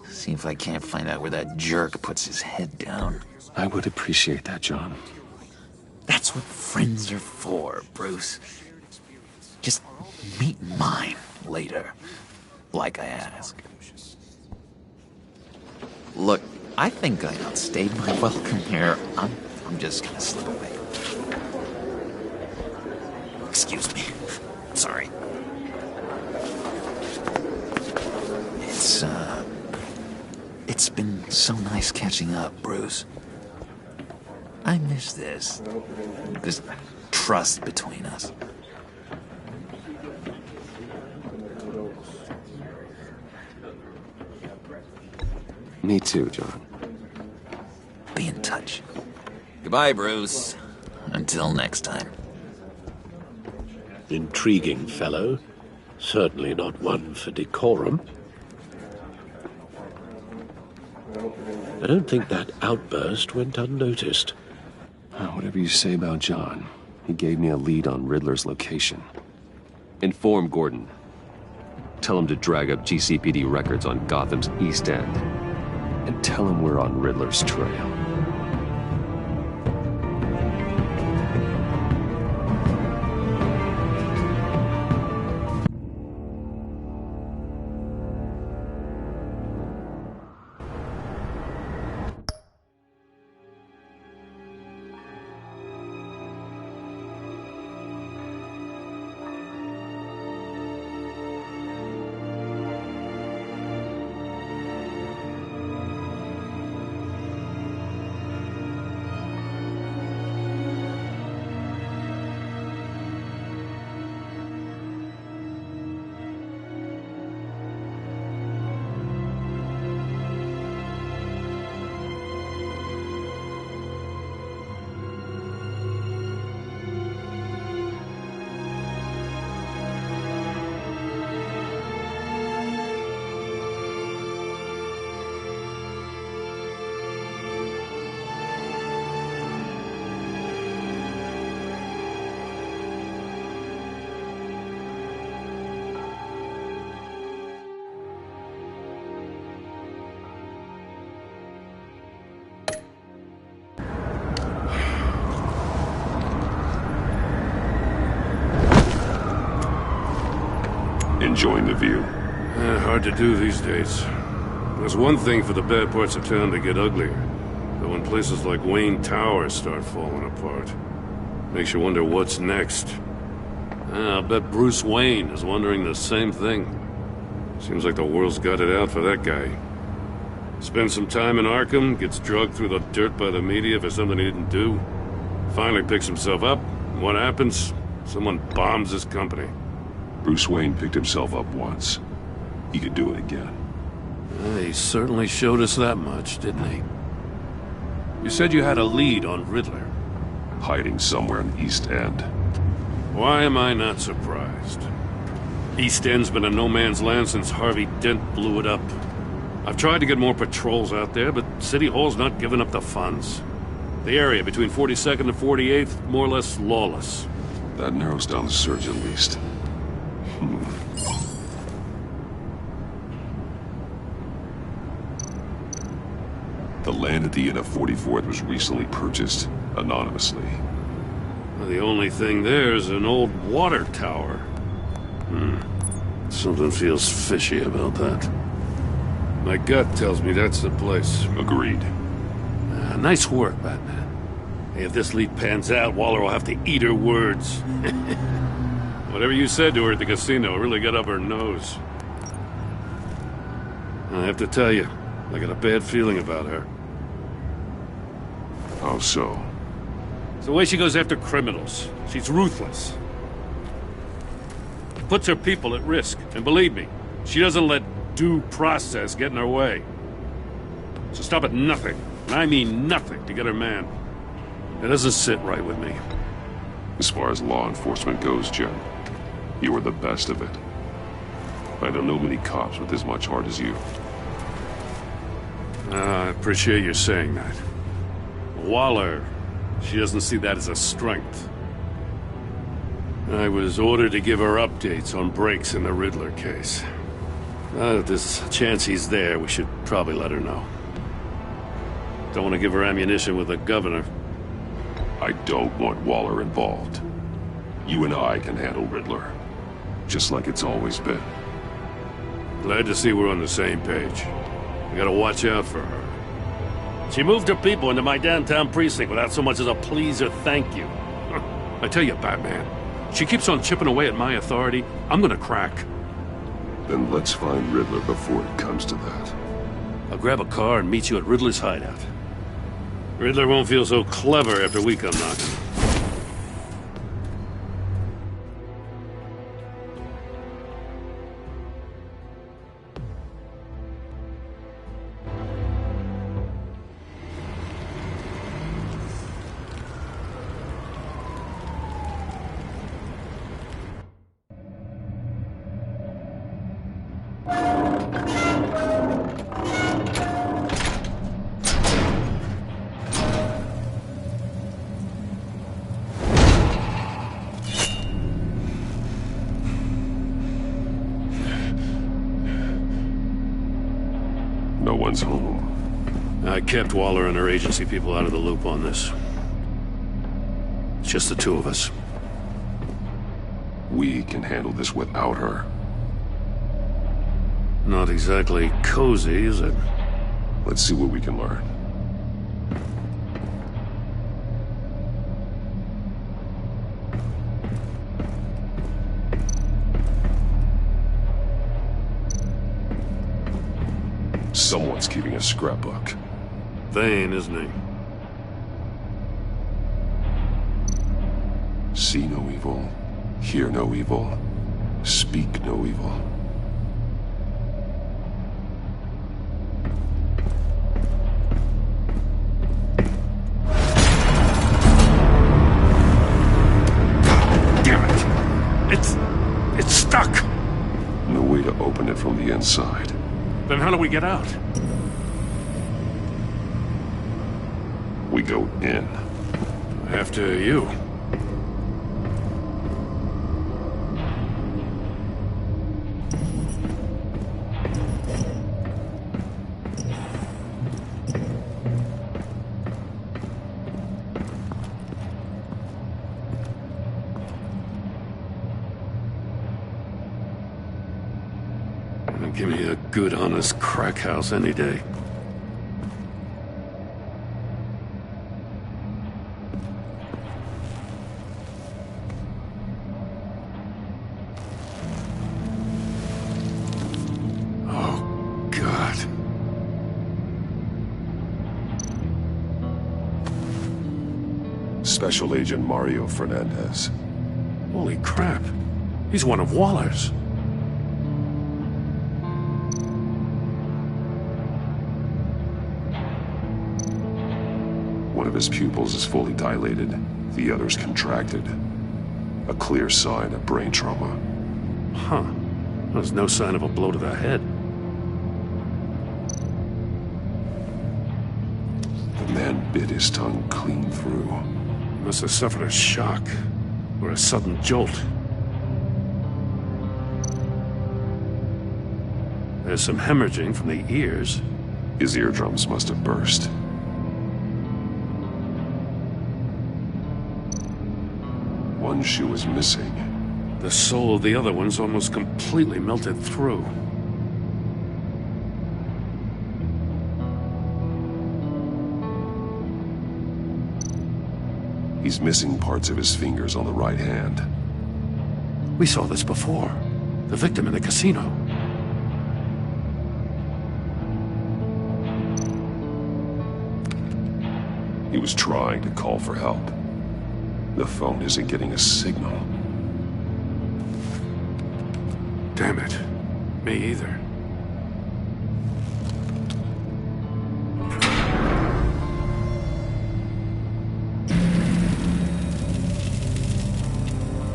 See if I can't find out where that jerk puts his head down. I would appreciate that, John. That's what friends are for, Bruce. Just meet mine later, like I asked. Look, I think I outstayed my welcome here. I'm just gonna slip away. Excuse me. Sorry. It's been so nice catching up, Bruce. I miss this trust between us. Me too, John. Be in touch. Goodbye, Bruce. Until next time. Intriguing fellow. Certainly not one for decorum. I don't think that outburst went unnoticed. Whatever you say about John, he gave me a lead on Riddler's location. Inform Gordon. Tell him to drag up GCPD records on Gotham's East End. and tell him we're on Riddler's trail. Enjoying the view? Hard to do these days. There's one thing for the bad parts of town to get uglier. But when places like Wayne Tower start falling apart, makes you wonder what's next. I'll bet Bruce Wayne is wondering the same thing. Seems like the world's got it out for that guy. Spends some time in Arkham, gets drugged through the dirt by the media for something he didn't do. Finally picks himself up. What happens? Someone bombs his company. Bruce Wayne picked himself up once. He could do it again. He certainly showed us that much, didn't he? You said you had a lead on Riddler. Hiding somewhere in the East End. Why am I not surprised? East End's been a no-man's land since Harvey Dent blew it up. I've tried to get more patrols out there, but City Hall's not giving up the funds. The area between 42nd and 48th, more or less lawless. That narrows down the search at least. The land at the end of 44th was recently purchased, anonymously. The only thing there is an old water tower. Something feels fishy about that. My gut tells me that's the place. Agreed. Nice work, Batman. Hey, if this lead pans out, Waller will have to eat her words. Whatever you said to her at the casino really got up her nose. I have to tell you, I got a bad feeling about her. How so? It's the way she goes after criminals. She's ruthless. Puts her people at risk. And believe me, she doesn't let due process get in her way. So stop at nothing, and I mean nothing, to get her man. It doesn't sit right with me. As far as law enforcement goes, Jim, you are the best of it. I don't know many cops with as much heart as you. I appreciate you saying that. Waller, she doesn't see that as a strength. I was ordered to give her updates on breaks in the Riddler case. If there's a chance he's there, we should probably let her know. Don't want to give her ammunition with the governor. I don't want Waller involved. You and I can handle Riddler. Just like it's always been. Glad to see we're on the same page. We gotta watch out for her. She moved her people into my downtown precinct without so much as a please or thank you. I tell you, Batman, she keeps on chipping away at my authority. I'm gonna crack. Then let's find Riddler before it comes to that. I'll grab a car and meet you at Riddler's hideout. Riddler won't feel so clever after we come knocking. No one's home. I kept Waller and her agency people out of the loop on this. It's just the two of us. We can handle this without her. Not exactly cozy, is it? Let's see what we can learn. Someone's keeping a scrapbook. Vain, isn't he? See no evil, hear no evil, speak no evil. Damn it! It's stuck! No way to open it from the inside. Then how do we get out? We go in. After you. Give me a good, honest crack house any day. Oh, God. Special Agent Mario Fernandez. Holy crap. He's one of Waller's. One of his pupils is fully dilated, the other's contracted. A clear sign of brain trauma. Huh. There's no sign of a blow to the head. The man bit his tongue clean through. He must have suffered a shock, or a sudden jolt. There's some hemorrhaging from the ears. His eardrums must have burst. One shoe is missing. The sole of the other one's almost completely melted through. He's missing parts of his fingers on the right hand. We saw this before. The victim in the casino. He was trying to call for help. The phone isn't getting a signal. Damn it. Me either.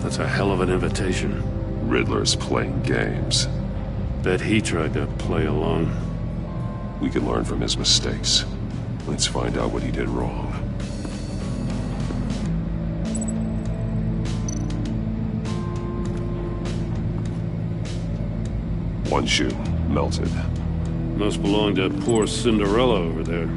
That's a hell of an invitation. Riddler's playing games. Bet he tried to play along. We can learn from his mistakes. Let's find out what he did wrong. One shoe, melted. Must belong to poor Cinderella over there.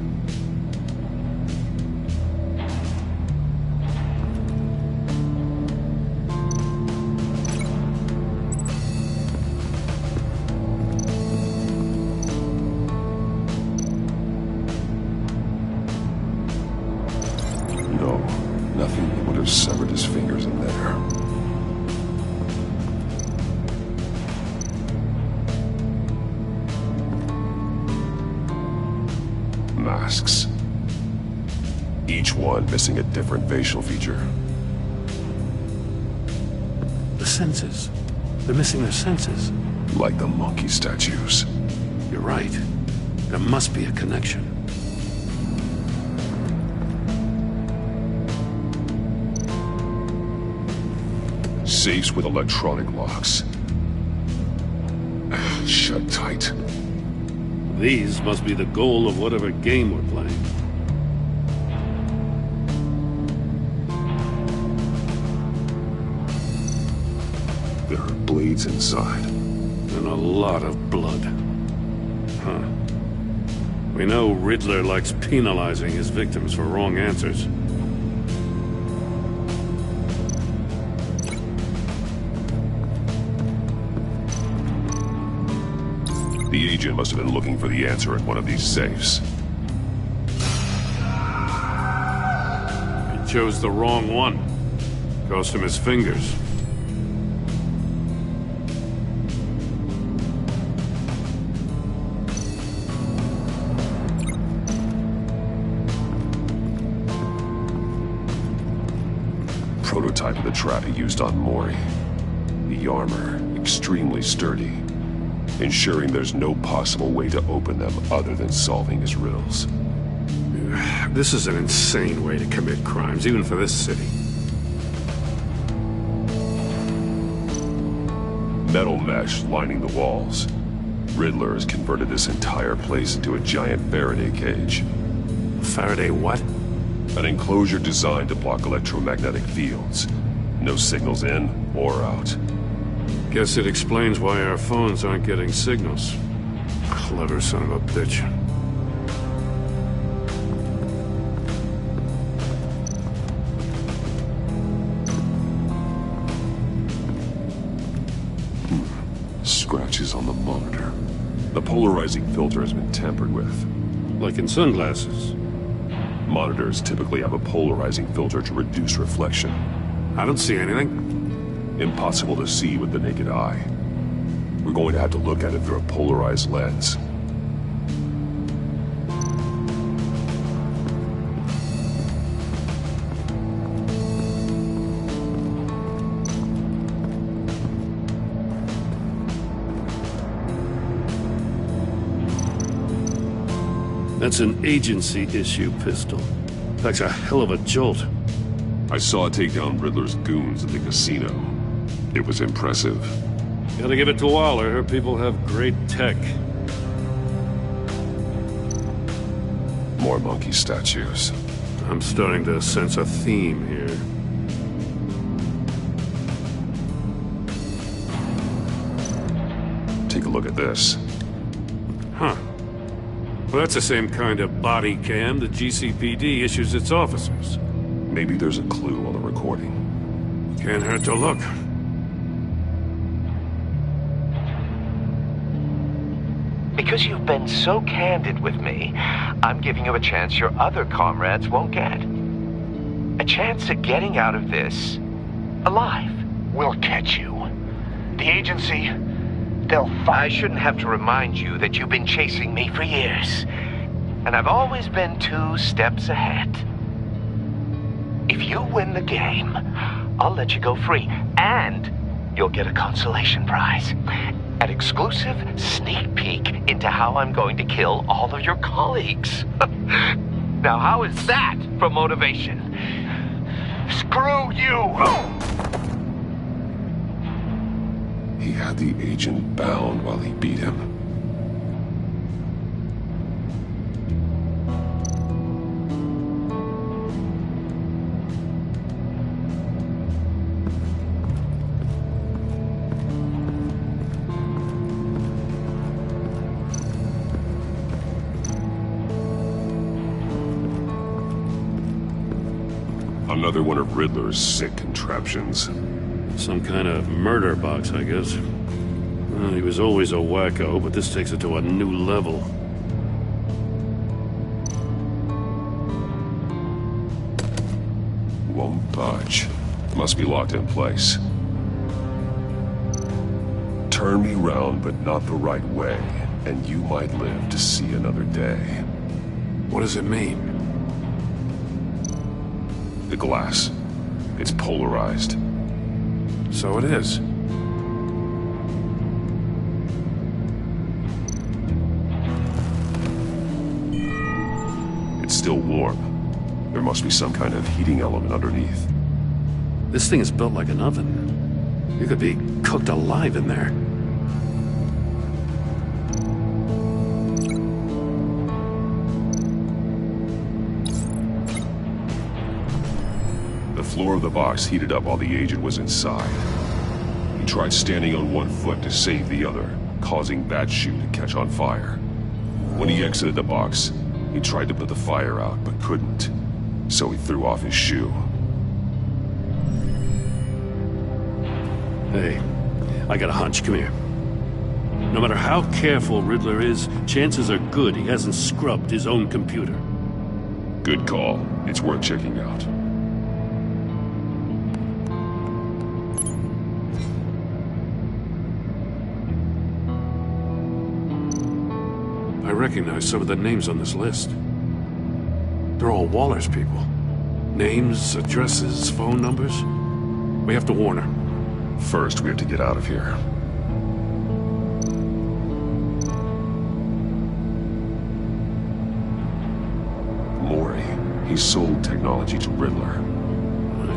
No, nothing would have severed his fingers in there. Masks. Each one missing a different facial feature. The senses. They're missing their senses. Like the monkey statues. You're right. There must be a connection. Safes with electronic locks. Shut tight. These must be the goal of whatever game we're playing. There are blades inside. And a lot of blood. Huh. We know Riddler likes penalizing his victims for wrong answers. The agent must have been looking for the answer in one of these safes. He chose the wrong one. Cost him his fingers. Prototype of the trap he used on Mori. The armor, extremely sturdy, ensuring there's no possible way to open them other than solving his riddles. This is an insane way to commit crimes, even for this city. Metal mesh lining the walls. Riddler has converted this entire place into a giant Faraday cage. Faraday what? An enclosure designed to block electromagnetic fields. No signals in or out. Guess it explains why our phones aren't getting signals. Clever son of a bitch. Scratches on the monitor. The polarizing filter has been tampered with. Like in sunglasses. Monitors typically have a polarizing filter to reduce reflection. I don't see anything. Impossible to see with the naked eye. We're going to have to look at it through a polarized lens. That's an agency issue pistol. That's a hell of a jolt. I saw it take down Riddler's goons at the casino. It was impressive. Gotta give it to Waller. Her people have great tech. More monkey statues. I'm starting to sense a theme here. Take a look at this. Huh. Well, that's the same kind of body cam the GCPD issues its officers. Maybe there's a clue on the recording. Can't hurt to look. Because you've been so candid with me, I'm giving you a chance your other comrades won't get. A chance at getting out of this alive. We'll catch you. The agency, I shouldn't have to remind you that you've been chasing me for years. And I've always been 2 steps ahead. If you win the game, I'll let you go free. And you'll get a consolation prize. An exclusive sneak peek into how I'm going to kill all of your colleagues. Now, how is that for motivation? Screw you! He had the agent bound while he beat him. Another one of Riddler's sick contraptions. Some kind of murder box, I guess. Well, he was always a wacko, but this takes it to a new level. Won't budge. Must be locked in place. Turn me round, but not the right way, and you might live to see another day. What does it mean? The glass. It's polarized. So it is. It's still warm. There must be some kind of heating element underneath. This thing is built like an oven. You could be cooked alive in there. The floor of the box heated up while the agent was inside. He tried standing on one foot to save the other, causing that chute to catch on fire. When he exited the box, he tried to put the fire out, but couldn't. So he threw off his shoe. Hey, I got a hunch. Come here. No matter how careful Riddler is, chances are good he hasn't scrubbed his own computer. Good call. It's worth checking out. I recognize some of the names on this list. They're all Waller's people. Names, addresses, phone numbers. We have to warn her. First, we have to get out of here. Mori, he sold technology to Riddler.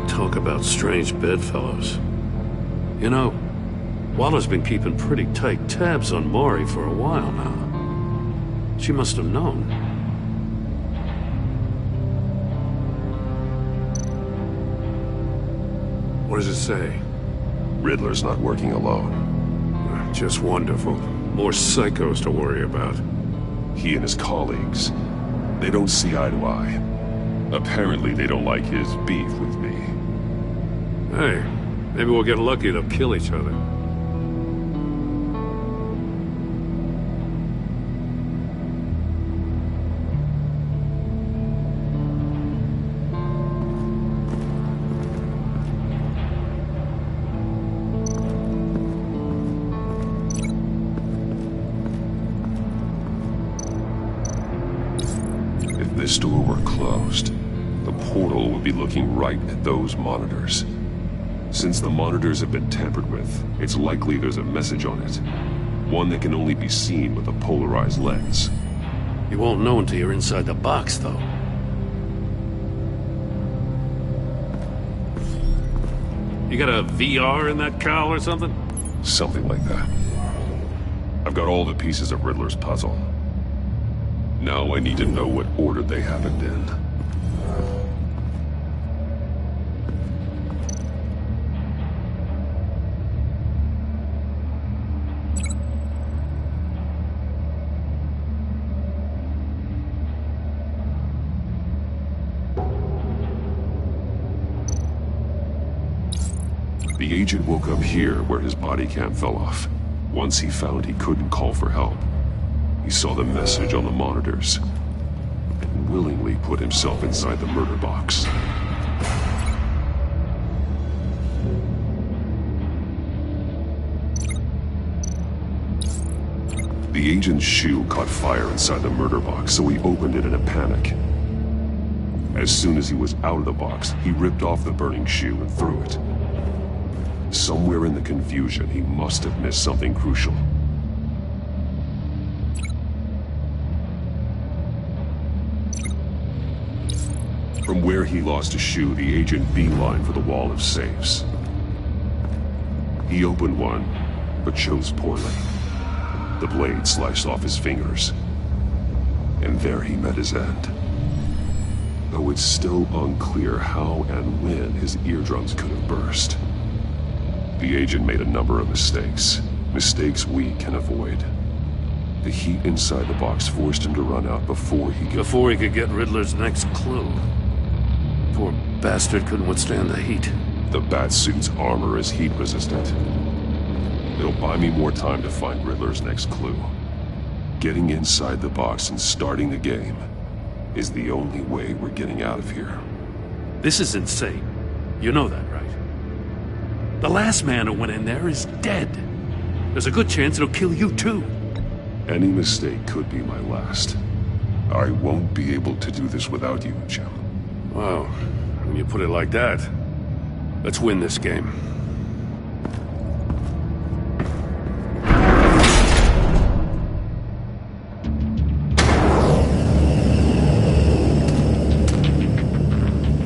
Talk about strange bedfellows. You know, Waller's been keeping pretty tight tabs on Mori for a while now. She must have known. What does it say? Riddler's not working alone. Just wonderful. More psychos to worry about. He and his colleagues, they don't see eye to eye. Apparently they don't like his beef with me. Hey, maybe we'll get lucky to kill each other. If this door were closed, the portal would be looking right at those monitors. Since the monitors have been tampered with, it's likely there's a message on it. One that can only be seen with a polarized lens. You won't know until you're inside the box, though. You got a VR in that cowl or something? Something like that. I've got all the pieces of Riddler's puzzle. Now I need to know what order they happened in. The agent woke up here where his body cam fell off. Once he found he couldn't call for help, he saw the message on the monitors and willingly put himself inside the murder box. The agent's shoe caught fire inside the murder box, so he opened it in a panic. As soon as he was out of the box, he ripped off the burning shoe and threw it. Somewhere in the confusion, he must have missed something crucial. From where he lost a shoe, the agent beelined for the wall of safes. He opened one, but chose poorly. The blade sliced off his fingers. And there he met his end. Though it's still unclear how and when his eardrums could have burst. The agent made a number of mistakes. Mistakes we can avoid. The heat inside the box forced him to run out before he could get Riddler's next clue. Poor bastard couldn't withstand the heat. The Batsuit's armor is heat resistant. It'll buy me more time to find Riddler's next clue. Getting inside the box and starting the game is the only way we're getting out of here. This is insane. You know that, right? The last man who went in there is dead. There's a good chance it'll kill you too. Any mistake could be my last. I won't be able to do this without you, Jim. Wow, when you put it like that, let's win this game.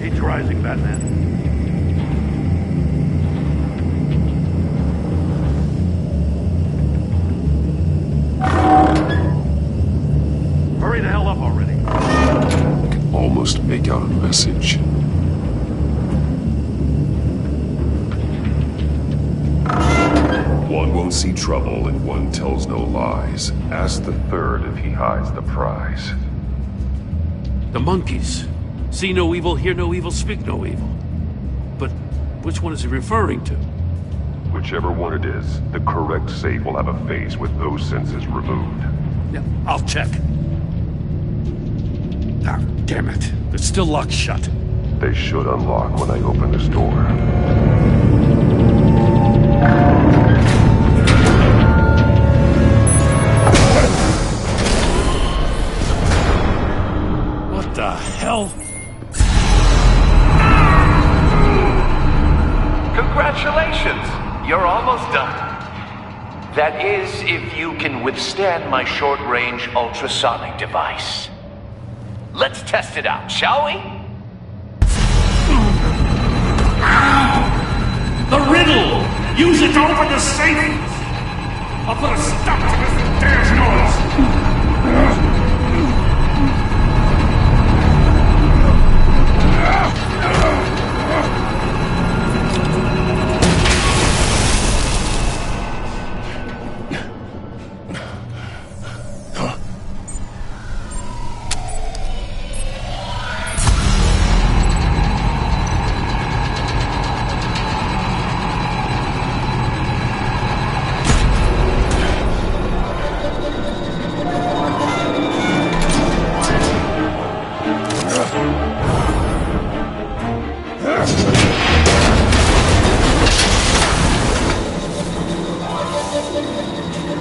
Heat's rising, Batman. Hurry the hell up already. I can almost make out a message. One won't don't see trouble and one tells no lies. Ask the third if he hides the prize. The monkeys. See no evil, hear no evil, speak no evil. But which one is he referring to? Whichever one it is, the correct safe will have a face with those senses removed. Yeah, I'll check. Ah, damn it. It's still locked shut. They should unlock when I open this door. What the hell? Congratulations! You're almost done. That is, if you can withstand my short-range ultrasonic device. Let's test it out, shall we? The riddle! Use it to open the safe! I'll put a stop to this damn noise!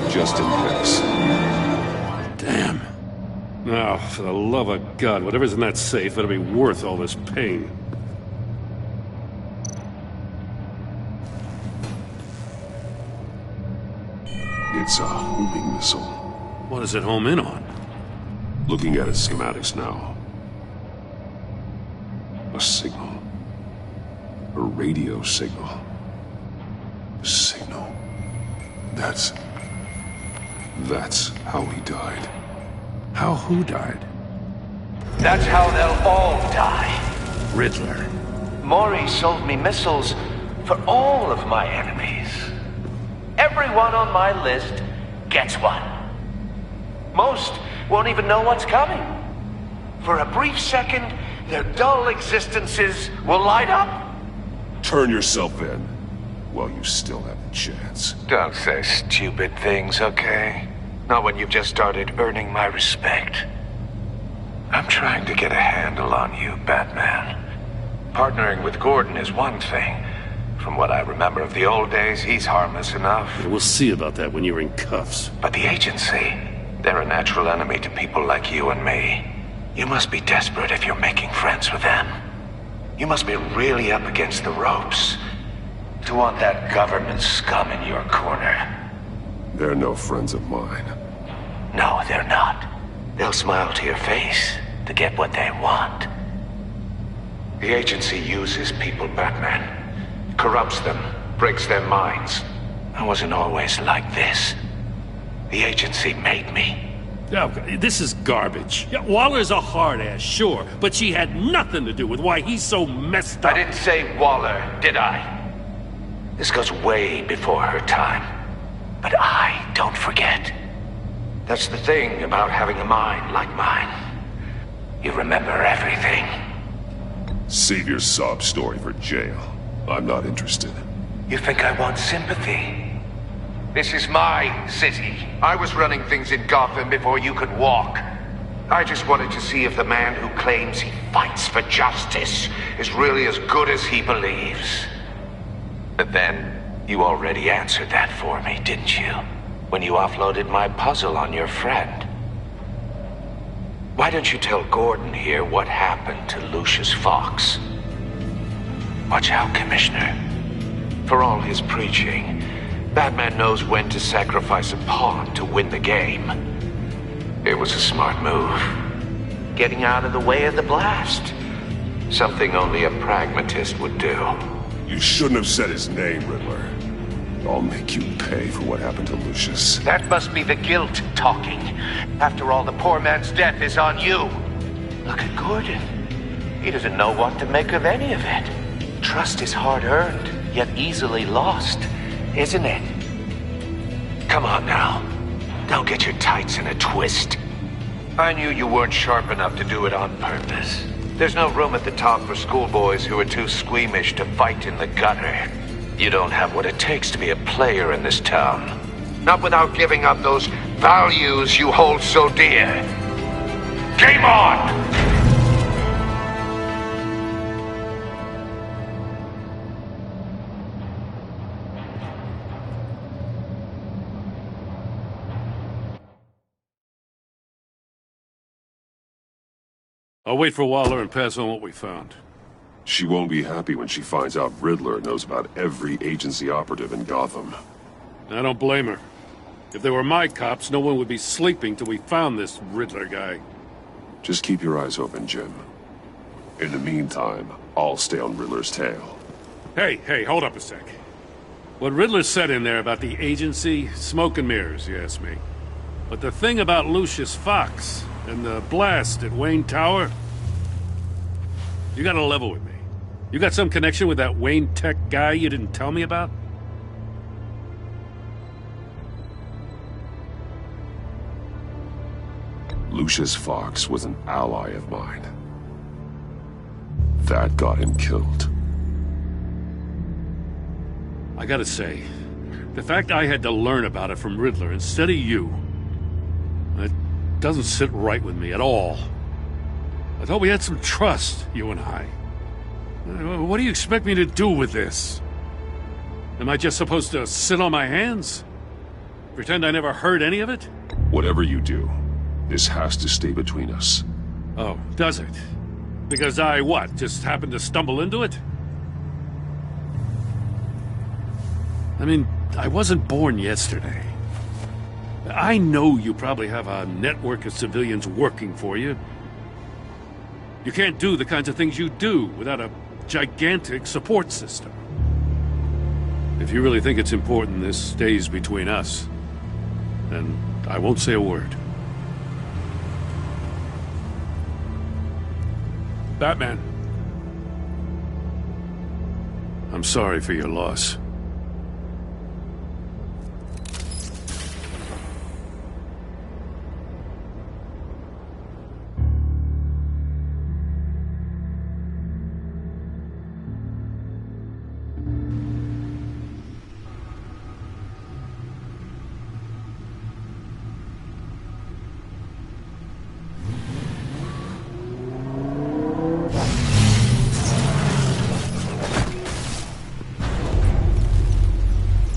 Just in case. Damn. Now, for the love of God, whatever's in that safe better be worth all this pain. It's a homing missile. What does it home in on? Looking at its schematics now. A signal. A radio signal. A signal. That's how he died. How who died? That's how they'll all die. Riddler. Maury sold me missiles for all of my enemies. Everyone on my list gets one. Most won't even know what's coming. For a brief second, their dull existences will light up. Turn yourself in while you still have the chance. Don't say stupid things, okay? Not when you've just started earning my respect. I'm trying to get a handle on you, Batman. Partnering with Gordon is one thing. From what I remember of the old days, he's harmless enough. We'll see about that when you're in cuffs. But the agency, they're a natural enemy to people like you and me. You must be desperate if you're making friends with them. You must be really up against the ropes to want that government scum in your corner. They're no friends of mine. No, they're not. They'll smile to your face to get what they want. The agency uses people, Batman. Corrupts them, breaks their minds. I wasn't always like this. The agency made me. Okay, this is garbage. Yeah, Waller's a hard-ass, sure, but she had nothing to do with why he's so messed up. I didn't say Waller, did I? This goes way before her time. But I don't forget. That's the thing about having a mind like mine. You remember everything. Save your sob story for jail. I'm not interested. You think I want sympathy? This is my city. I was running things in Gotham before you could walk. I just wanted to see if the man who claims he fights for justice is really as good as he believes. But then, you already answered that for me, didn't you? When you offloaded my puzzle on your friend. Why don't you tell Gordon here what happened to Lucius Fox? Watch out, Commissioner. For all his preaching, Batman knows when to sacrifice a pawn to win the game. It was a smart move. Getting out of the way of the blast. Something only a pragmatist would do. You shouldn't have said his name, Riddler. I'll make you pay for what happened to Lucius. That must be the guilt talking. After all, the poor man's death is on you. Look at Gordon. He doesn't know what to make of any of it. Trust is hard-earned, yet easily lost, isn't it? Come on now. Don't get your tights in a twist. I knew you weren't sharp enough to do it on purpose. There's no room at the top for schoolboys who are too squeamish to fight in the gutter. You don't have what it takes to be a player in this town. Not without giving up those values you hold so dear. Game on! I'll wait for Waller and pass on what we found. She won't be happy when she finds out Riddler knows about every agency operative in Gotham. I don't blame her. If they were my cops, no one would be sleeping till we found this Riddler guy. Just keep your eyes open, Jim. In the meantime, I'll stay on Riddler's tail. Hey, hold up a sec. What Riddler said in there about the agency, smoke and mirrors, you ask me. But the thing about Lucius Fox and the blast at Wayne Tower, you gotta level with me. You got some connection with that Wayne Tech guy you didn't tell me about? Lucius Fox was an ally of mine. That got him killed. I gotta say, the fact I had to learn about it from Riddler instead of you, it doesn't sit right with me at all. I thought we had some trust, you and I. What do you expect me to do with this? Am I just supposed to sit on my hands? Pretend I never heard any of it? Whatever you do, this has to stay between us. Oh, does it? Because I, what, just happened to stumble into it? I mean, I wasn't born yesterday. I know you probably have a network of civilians working for you. You can't do the kinds of things you do without a gigantic support system. If you really think it's important this stays between us, then I won't say a word. Batman. I'm sorry for your loss.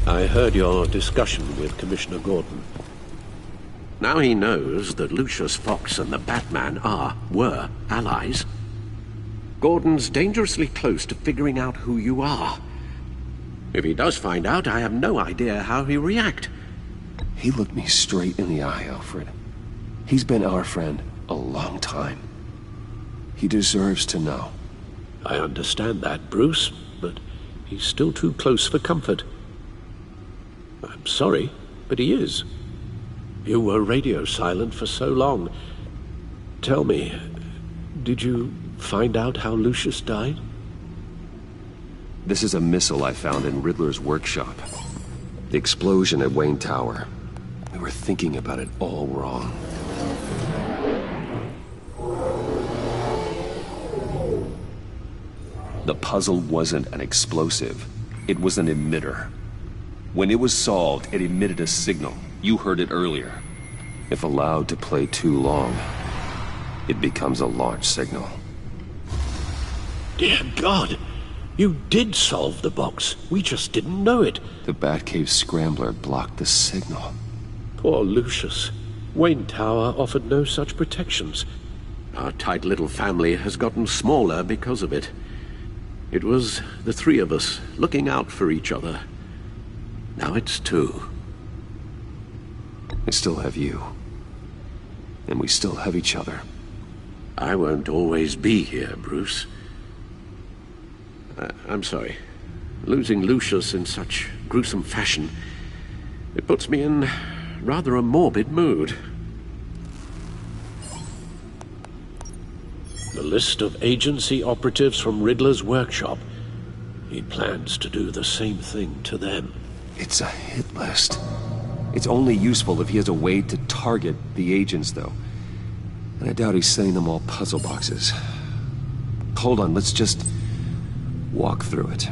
I heard your discussion with Commissioner Gordon. Now he knows that Lucius Fox and the Batman were allies. Gordon's dangerously close to figuring out who you are. If he does find out, I have no idea how he'll react. He looked me straight in the eye, Alfred. He's been our friend a long time. He deserves to know. I understand that, Bruce, but he's still too close for comfort. I'm sorry, but he is. You were radio silent for so long. Tell me, did you find out how Lucius died? This is a missile I found in Riddler's workshop. The explosion at Wayne Tower. We were thinking about it all wrong. The puzzle wasn't an explosive. It was an emitter. When it was solved, it emitted a signal. You heard it earlier. If allowed to play too long, it becomes a launch signal. Dear God! You did solve the box. We just didn't know it. The Batcave scrambler blocked the signal. Poor Lucius. Wayne Tower offered no such protections. Our tight little family has gotten smaller because of it. It was the three of us looking out for each other. Now it's two. I still have you. And we still have each other. I won't always be here, Bruce. I'm sorry. Losing Lucius in such gruesome fashion, it puts me in rather a morbid mood. The list of agency operatives from Riddler's workshop. He plans to do the same thing to them. It's a hit list. It's only useful if he has a way to target the agents, though. And I doubt he's sending them all puzzle boxes. Hold on, let's just walk through it.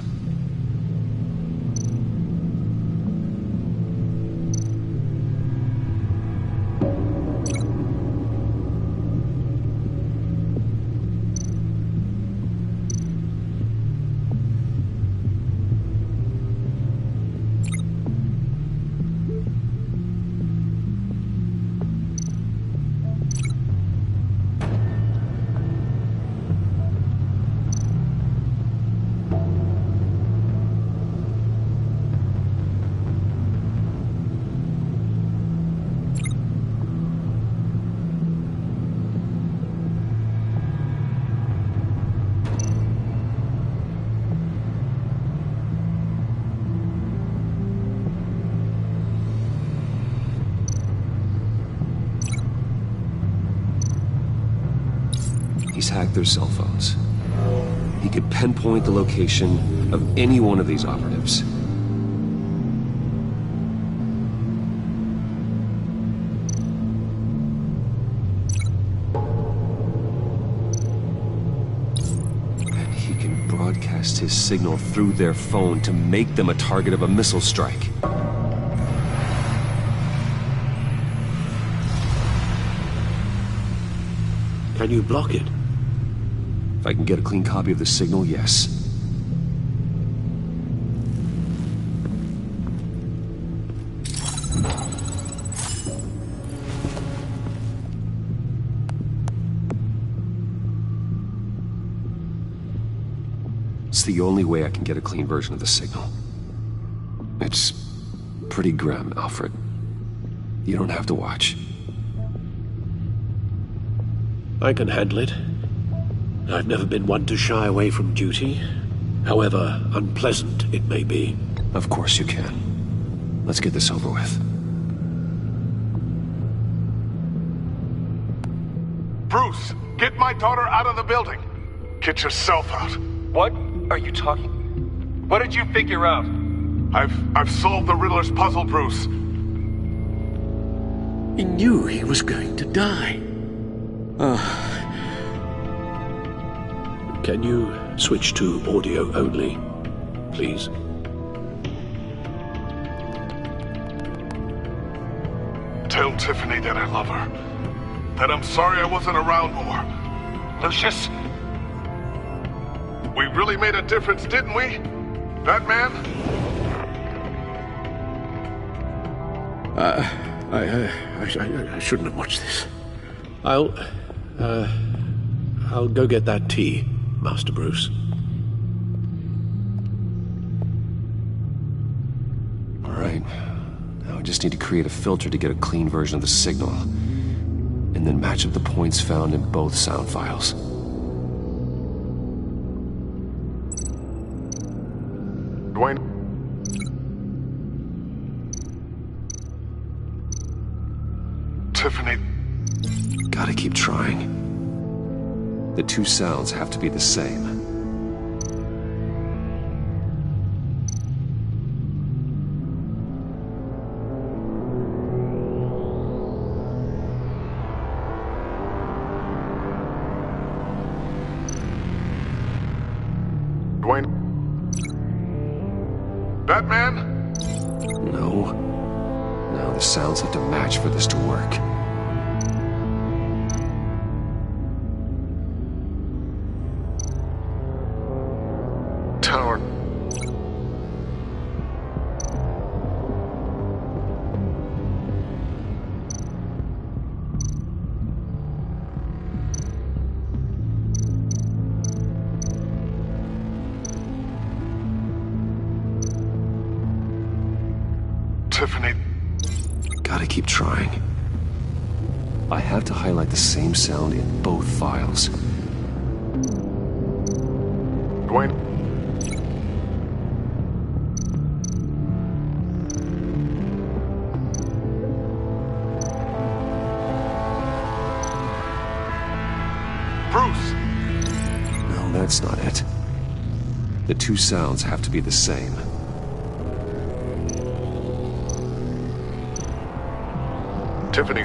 He's hacked their cell phones. He could pinpoint the location of any one of these operatives. And he can broadcast his signal through their phone to make them a target of a missile strike. Can you block it? If I can get a clean copy of the signal, yes. It's the only way I can get a clean version of the signal. It's pretty grim, Alfred. You don't have to watch. I can handle it. I've never been one to shy away from duty, however unpleasant it may be. Of course you can. Let's get this over with. Bruce, get my daughter out of the building. Get yourself out. What are you talking? What did you figure out? I've solved the Riddler's puzzle, Bruce. He knew he was going to die. Can you switch to audio only, please? Tell Tiffany that I love her. That I'm sorry I wasn't around more. Lucius? We really made a difference, didn't we? That man? I shouldn't have watched this. I'll go get that tea, Master Bruce. All right. Now I just need to create a filter to get a clean version of the signal, and then match up the points found in both sound files. Dwayne? Tiffany? Gotta keep trying. The two sounds have to be the same. Dwayne? Batman? No. No, the sounds have to match for this to work. Tower. Tiffany. Gotta keep trying. I have to highlight the same sound in both files. Dwayne? Bruce! No, that's not it. The two sounds have to be the same. Tiffany.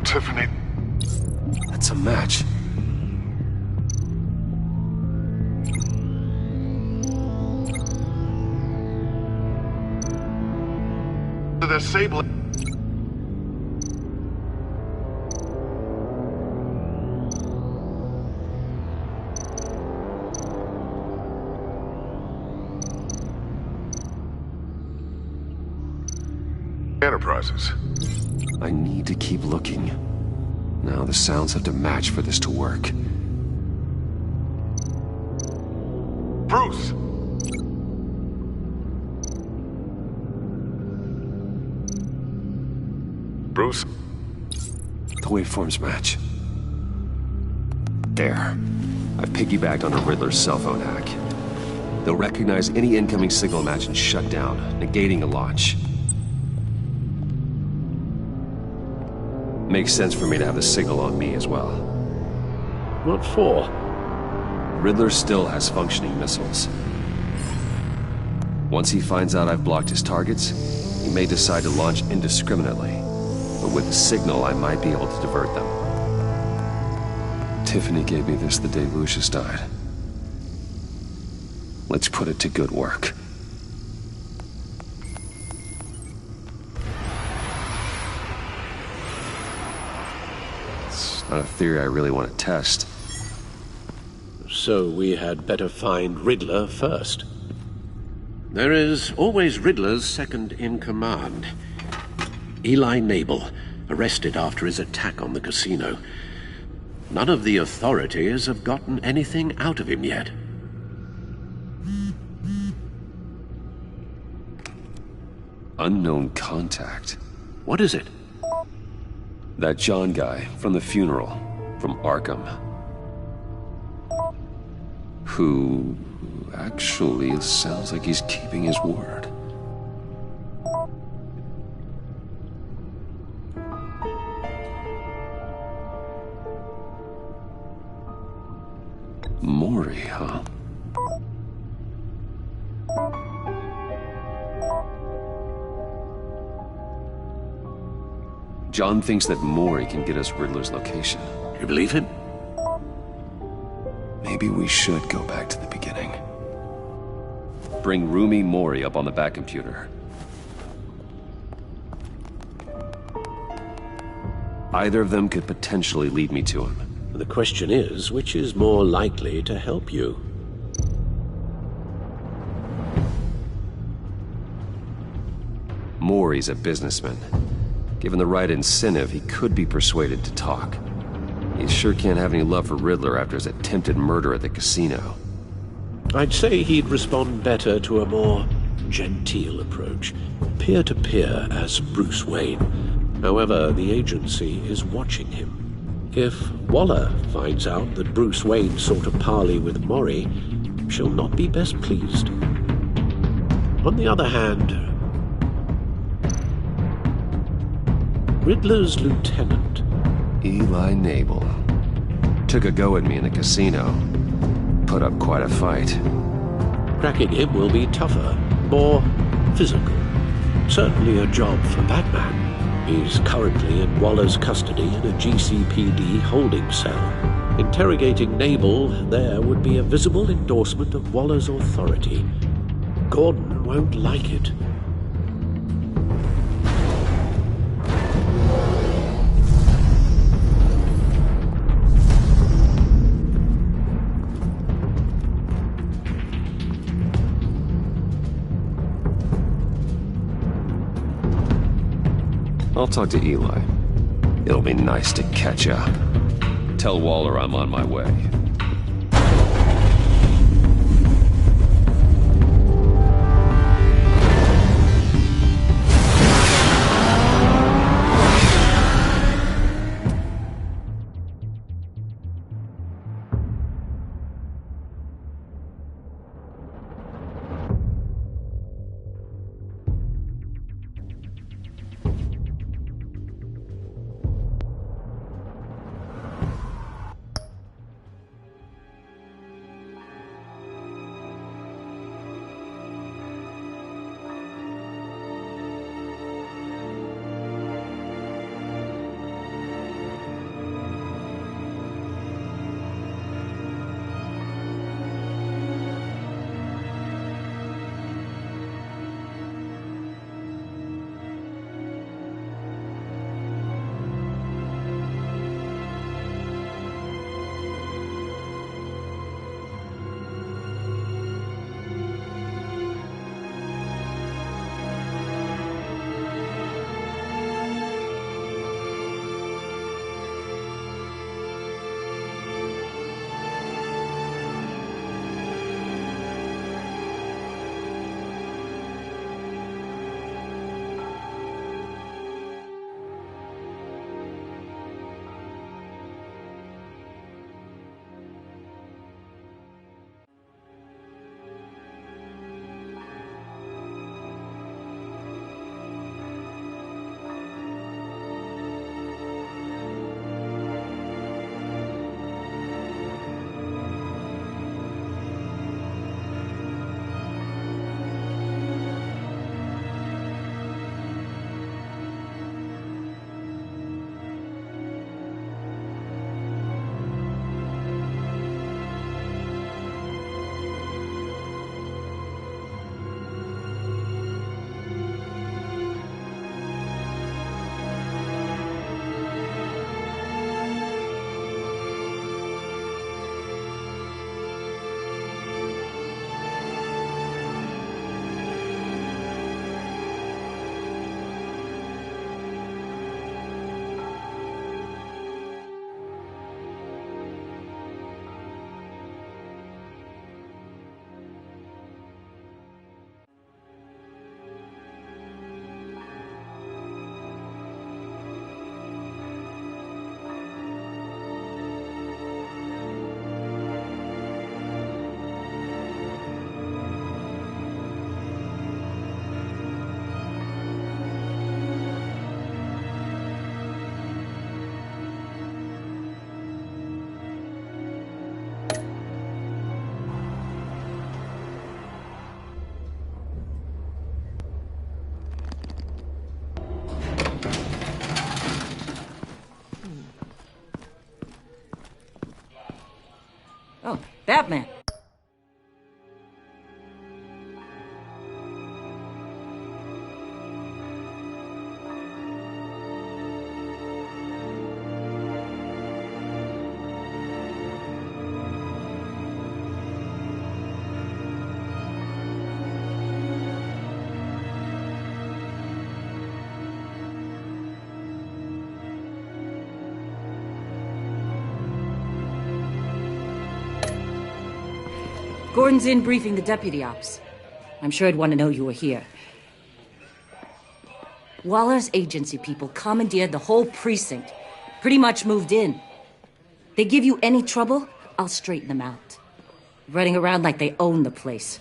Tiffany. That's a match. The disabling. Enterprises. I need to keep looking. Now the sounds have to match for this to work. Bruce! Bruce? The waveforms match. There. I've piggybacked on a Riddler's cell phone hack. They'll recognize any incoming signal match and shut down, negating a launch. Makes sense for me to have the signal on me as well. What for? Riddler still has functioning missiles. Once he finds out I've blocked his targets, he may decide to launch indiscriminately. But with the signal, I might be able to divert them. Tiffany gave me this the day Lucius died. Let's put it to good work. It's not a theory I really want to test. So we had better find Riddler first. There is always Riddler's second in command. Eli Nabel, arrested after his attack on the casino. None of the authorities have gotten anything out of him yet. Unknown contact. What is it? That John guy from the funeral, from Arkham. Who actually sounds like he's keeping his word. Maury, huh? John thinks that Maury can get us Riddler's location. You believe him? Maybe we should go back to the beginning. Bring Rumi Maury up on the back computer. Either of them could potentially lead me to him. The question is, which is more likely to help you? Maury's a businessman. Given the right incentive, he could be persuaded to talk. He sure can't have any love for Riddler after his attempted murder at the casino. I'd say he'd respond better to a more genteel approach, peer-to-peer as Bruce Wayne. However, the agency is watching him. If Waller finds out that Bruce Wayne sought a parley with Maury, she'll not be best pleased. On the other hand, Riddler's lieutenant, Eli Nabel, took a go at me in the casino. Put up quite a fight. Cracking him will be tougher, more physical. Certainly a job for Batman. He's currently in Waller's custody in a GCPD holding cell. Interrogating Nabel there would be a visible endorsement of Waller's authority. Gordon won't like it. I'll talk to Eli. It'll be nice to catch up. Tell Waller I'm on my way. Batman. Gordon's in briefing the deputy ops. I'm sure I'd want to know you were here. Waller's agency people commandeered the whole precinct. Pretty much moved in. They give you any trouble, I'll straighten them out. Running around like they own the place.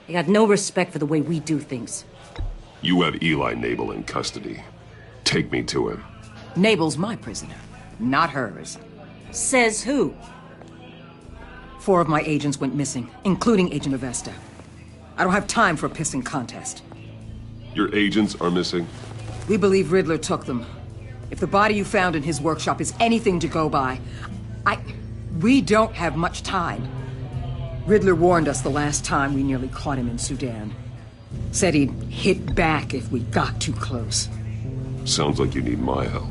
They got no respect for the way we do things. You have Eli Nabel in custody. Take me to him. Nabel's my prisoner, not hers. Says who? 4 of my agents went missing, including Agent Avesta. I don't have time for a pissing contest. Your agents are missing? We believe Riddler took them. If the body you found in his workshop is anything to go by, we don't have much time. Riddler warned us the last time we nearly caught him in Sudan. Said he'd hit back if we got too close. Sounds like you need my help.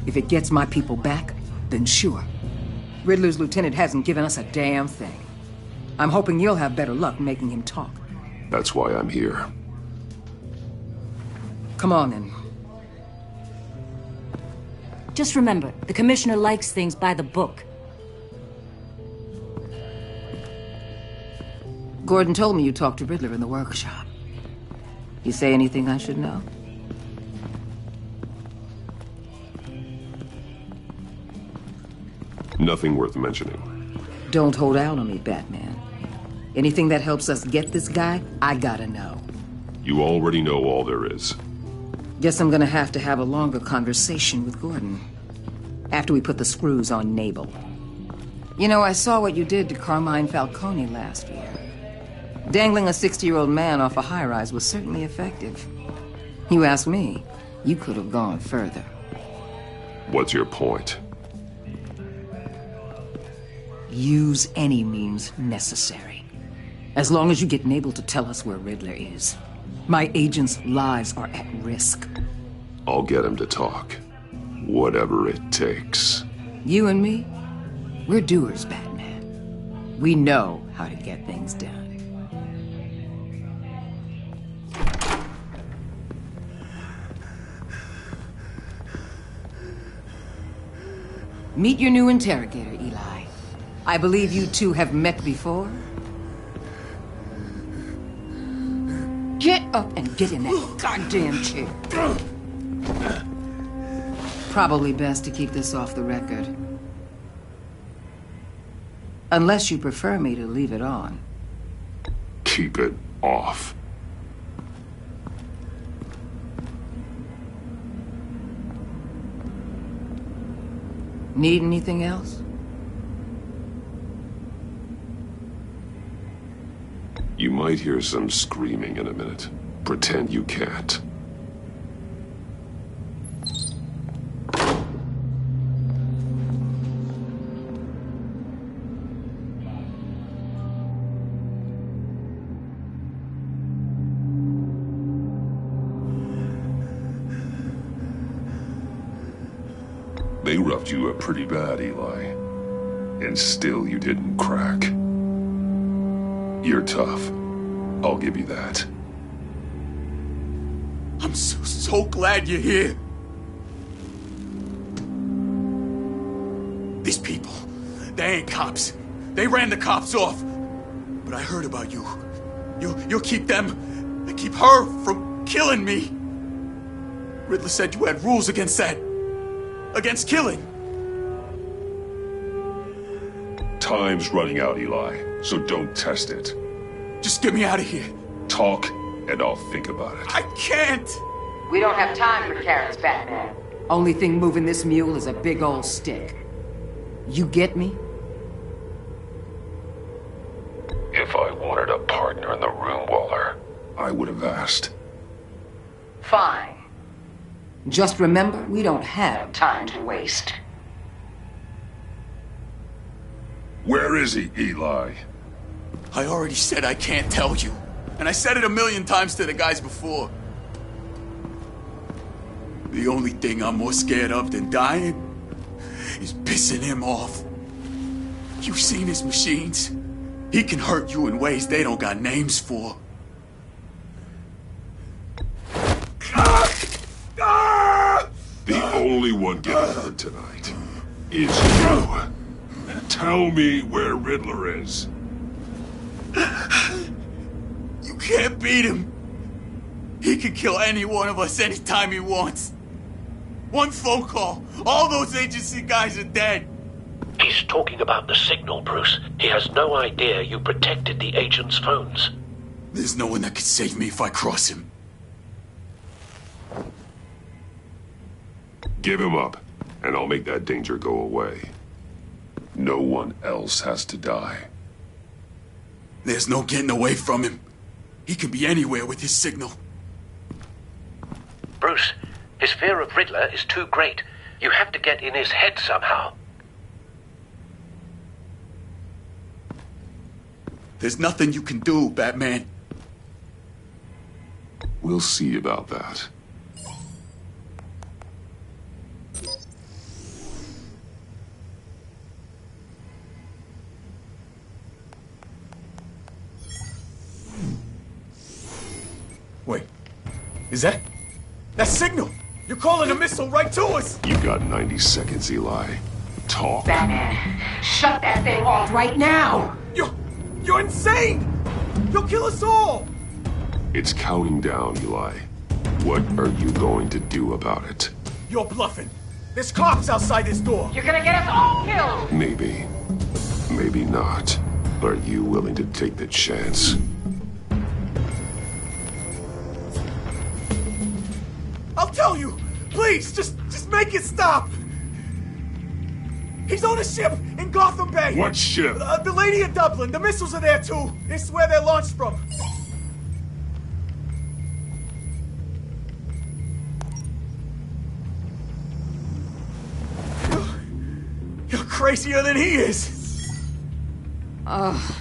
If it gets my people back, then sure. Riddler's lieutenant hasn't given us a damn thing. I'm hoping you'll have better luck making him talk. That's why I'm here. Come on, then. Just remember, the commissioner likes things by the book. Gordon told me you talked to Riddler in the workshop. You say anything I should know? Nothing worth mentioning. Don't hold out on me, Batman. Anything that helps us get this guy, I gotta know. You already know all there is. Guess I'm gonna have to have a longer conversation with Gordon. After we put the screws on Nabel. You know, I saw what you did to Carmine Falcone last year. Dangling a 60-year-old man off a high-rise was certainly effective. You ask me, you could have gone further. What's your point? Use any means necessary. As long as you get Nabel to tell us where Riddler is. My agents' lives are at risk. I'll get him to talk. Whatever it takes. You and me, we're doers, Batman. We know how to get things done. Meet your new interrogator, Eli. I believe you two have met before. Get up and get in that goddamn chair. Probably best to keep this off the record. Unless you prefer me to leave it on. Keep it off. Need anything else? You might hear some screaming in a minute. Pretend you can't. They roughed you up pretty bad, Eli. And still you didn't crack. You're tough. I'll give you that. I'm so glad you're here. These people, they ain't cops. They ran the cops off. But I heard about you. You'll keep them, and keep her from killing me. Riddler said you had rules against that. Against killing. Time's running out, Eli, so don't test it. Just get me out of here. Talk, and I'll think about it. I can't! We don't have time for carrots, Batman. Only thing moving this mule is a big old stick. You get me? If I wanted a partner in the room, Waller, I would have asked. Fine. Just remember, we don't have time to waste. Where is he, Eli? I already said I can't tell you. And I said it 1,000,000 times to the guys before. The only thing I'm more scared of than dying is pissing him off. You've seen his machines. He can hurt you in ways they don't got names for. The only one getting hurt tonight is you. Tell me where Riddler is. You can't beat him. He can kill any one of us anytime he wants. One phone call, all those agency guys are dead. He's talking about the signal, Bruce. He has no idea you protected the agent's phones. There's no one that can save me if I cross him. Give him up, and I'll make that danger go away. No one else has to die. There's no getting away from him. He can be anywhere with his signal. Bruce, his fear of Riddler is too great. You have to get in his head somehow. There's nothing you can do, Batman. We'll see about that. Wait, is that signal? You're calling a missile right to us! You got 90 seconds, Eli. Talk. Batman, shut that thing off right now! You're insane! You'll kill us all! It's counting down, Eli. What are you going to do about it? You're bluffing. There's cops outside this door. You're gonna get us all killed! Maybe. Maybe not. Are you willing to take the chance? I'll tell you! Please, just make it stop! He's on a ship in Gotham Bay! What ship? The Lady of Dublin. The missiles are there, too. It's where they're launched from. You're crazier than he is! Oh,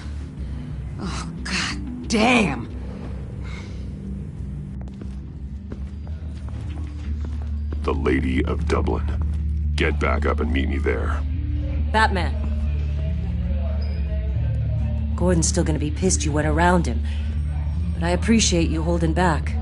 God damn! The Lady of Dublin. Get back up and meet me there. Batman. Gordon's still gonna be pissed you went around him, but I appreciate you holding back.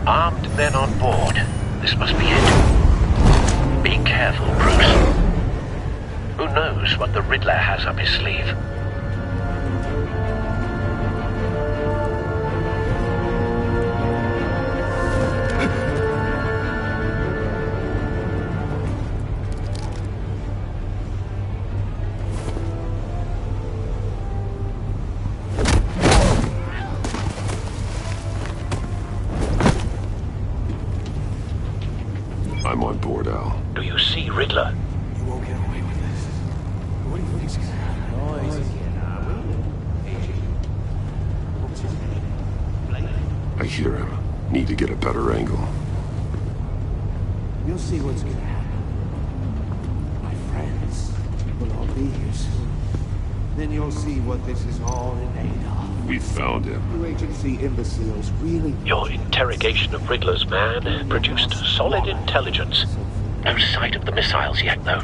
Armed men on board. This must be it. Be careful, Bruce. Who knows what the Riddler has up his sleeve? I'm on board, Al. Do you see Riddler? You won't get away with this. What do you think is gonna happen? I hear him. Need to get a better angle. You'll see what's gonna happen. My friends will all be here soon. Then you'll see what this is all in aid of. We found him. You agency imbeciles really... Your interrogation of Riddler's man produced solid intelligence. No sight of the missiles yet, though.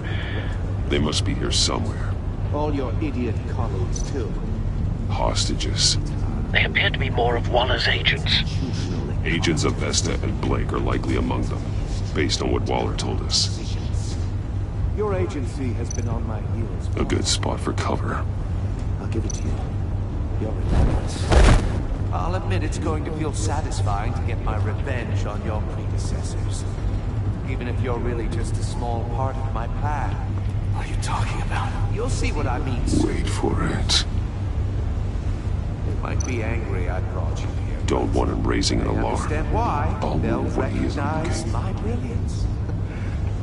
They must be here somewhere. All your idiot colleagues, too. Hostages. They appear to be more of Waller's agents. Agents of Vesta and Blake are likely among them, based on what Waller told us. Your agency has been on my heels. A good spot for cover. I'll give it to you. You're relentless. I'll admit it's going to feel satisfying to get my revenge on your predecessors. Even if you're really just a small part of my plan. What are you talking about? You'll see what I mean soon. Wait for it. They might be angry I brought you here. Don't want him raising an They alarm. understand why. I'll They'll move when he is on the recognize game. my brilliance.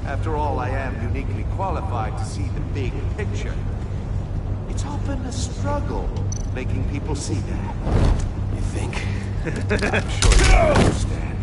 After all, I am uniquely qualified to see the big picture. It's often a struggle making people see that. You think? I'm sure you understand.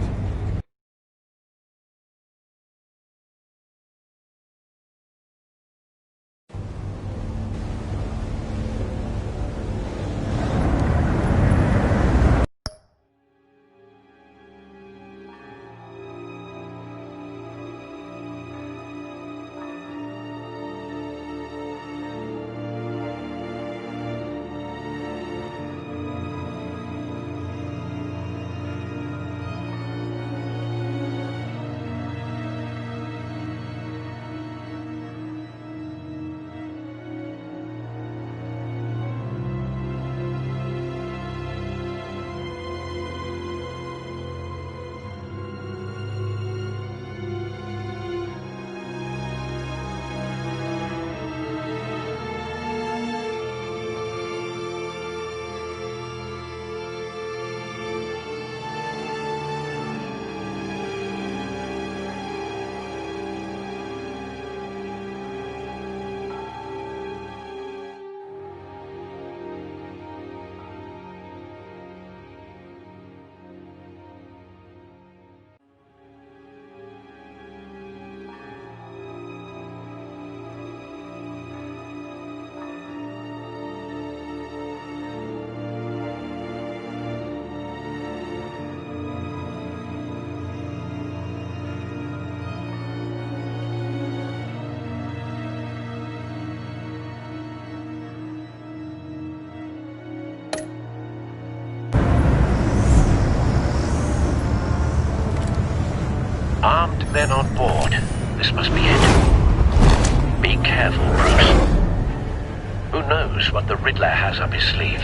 Armed men on board. This must be it. Be careful, Bruce. Who knows what the Riddler has up his sleeve?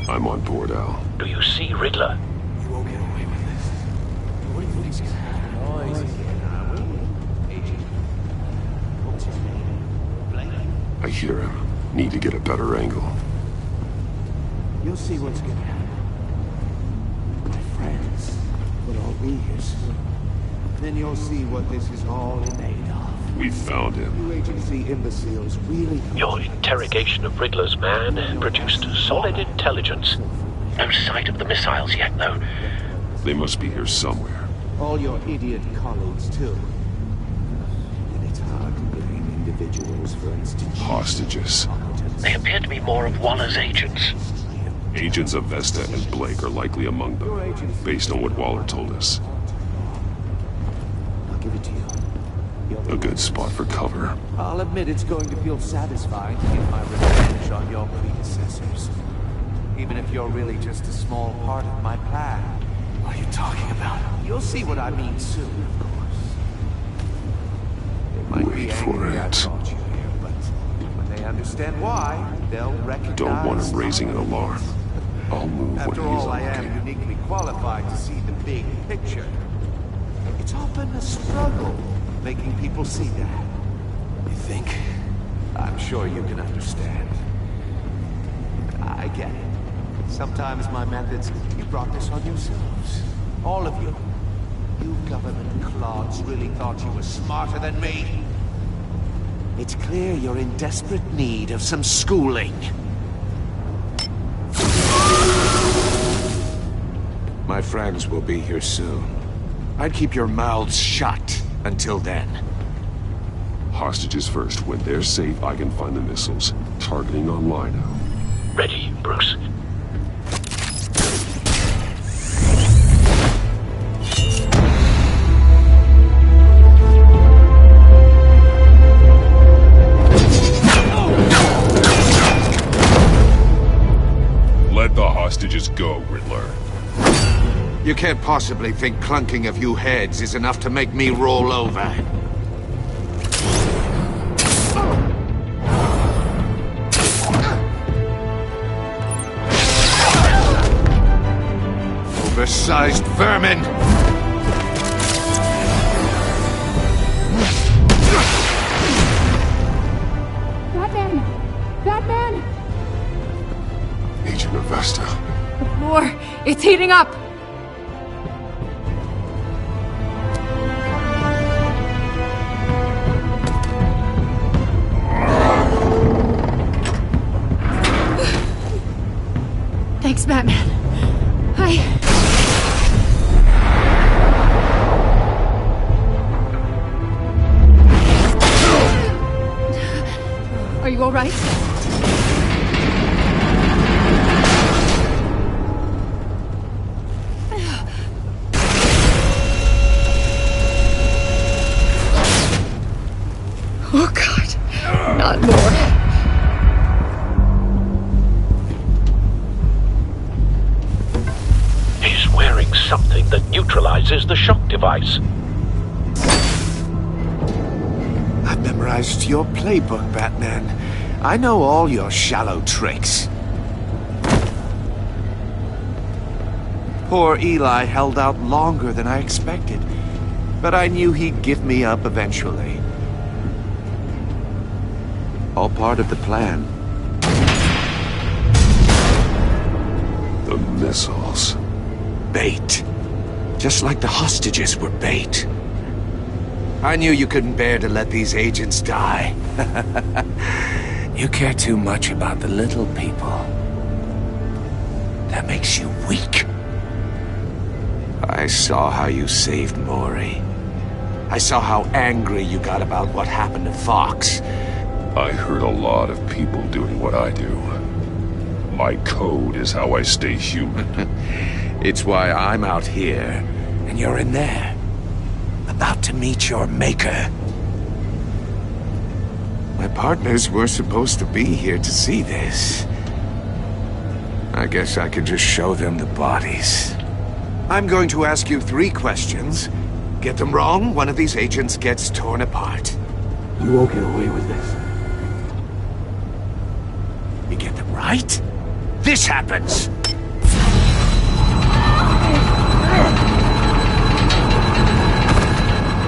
I'm on board, Al. Do you see Riddler? You won't get away with this. What do you think's gonna happen? Oh, easy. I hear him. Need to get a better angle. You'll see what's gonna happen. My friends will all be here soon. Then you'll see what this is all in aid of. We found him. You agency imbeciles really... Your interrogation of Riddler's man produced solid intelligence. No sight of the missiles yet, though. They must be here somewhere. All your idiot colleagues, too. And it's hard to blame individuals for instance. Hostages. They appear to be more of Waller's agents. Agents of Vesta and Blake are likely among them, based on what Waller told us. I'll give it to you. A good spot for cover. I'll admit it's going to feel satisfying to get my revenge on your predecessors. Even if you're really just a small part of my plan. What are you talking about? You'll see what I mean soon, of course. They might Wait be for angry I it. brought you here, but when they understand why, they'll recognize... Don't want him raising an alarm. I'll move After when he's all, on I the am game. uniquely qualified to see the big picture. It's often a struggle making people see that. You think? I'm sure you can understand. I get it. Sometimes my methods, you brought this on yourselves. All of you. You government clods really thought you were smarter than me. It's clear you're in desperate need of some schooling. My friends will be here soon. I'd keep your mouths shut until then. Hostages first. When they're safe, I can find the missiles. Targeting on Lino. Ready, Bruce. Let the hostages go, Riddler. You can't possibly think clunking a few heads is enough to make me roll over. Oversized vermin! Batman! Batman! Agent Avesta. The floor, it's heating up! Thanks, Batman. Are you all right? Oh, God. Not more. He's wearing something that neutralizes the shock device. I've memorized your playbook, Batman. I know all your shallow tricks. Poor Eli held out longer than I expected, but I knew he'd give me up eventually. All part of the plan. The missiles. Bait. Just like the hostages were bait. I knew you couldn't bear to let these agents die. You care too much about the little people. That makes you weak. I saw how you saved Maury. I saw how angry you got about what happened to Fox. I heard a lot of people doing what I do. My code is how I stay human. It's why I'm out here, and you're in there. About to meet your maker. My partners were supposed to be here to see this. I guess I could just show them the bodies. I'm going to ask you 3 questions. Get them wrong, one of these agents gets torn apart. You won't get away with this. You get them right, this happens!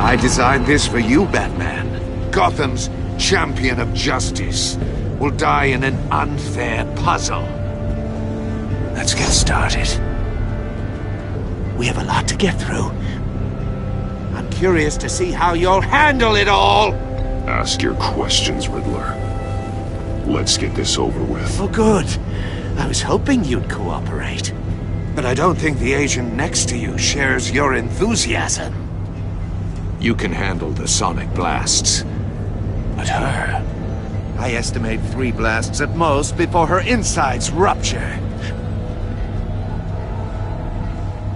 I designed this for you, Batman. Gotham's champion of justice will die in an unfair puzzle. Let's get started. We have a lot to get through. I'm curious to see how you'll handle it all! Ask your questions, Riddler. Let's get this over with. Oh, good. I was hoping you'd cooperate. But I don't think the agent next to you shares your enthusiasm. You can handle the sonic blasts. But her... I estimate 3 blasts at most before her insides rupture.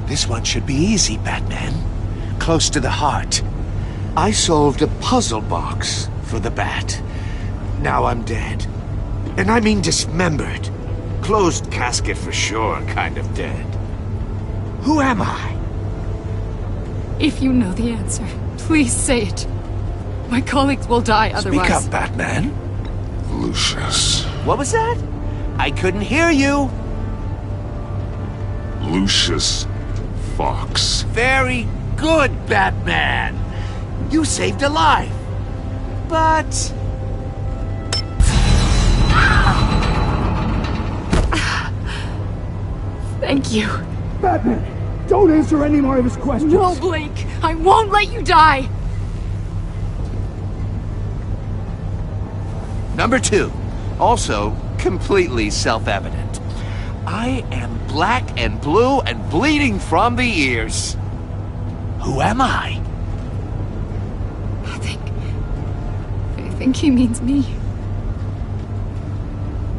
This one should be easy, Batman. Close to the heart. I solved a puzzle box for the Bat. Now I'm dead. And I mean dismembered. Closed casket for sure, kind of dead. Who am I? If you know the answer, please say it. My colleagues will die otherwise. Speak up, Batman. Lucius. What was that? I couldn't hear you. Lucius Fox. Very good, Batman. You saved a life. But... Thank you. Batman, don't answer any more of his questions. No, Blake. I won't let you die. Number 2. Also, completely self-evident. I am black and blue and bleeding from the ears. Who am I? I think he means me.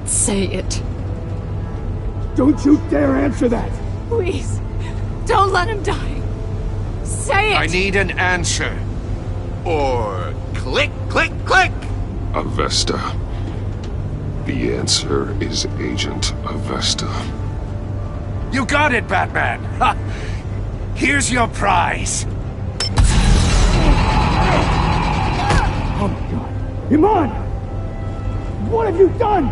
Say it. Don't you dare answer that! Please, don't let him die. Say it! I need an answer. Or click, click, click! Avesta. The answer is Agent Avesta. You got it, Batman! Ha! Here's your prize. Oh my god. Iman! What have you done?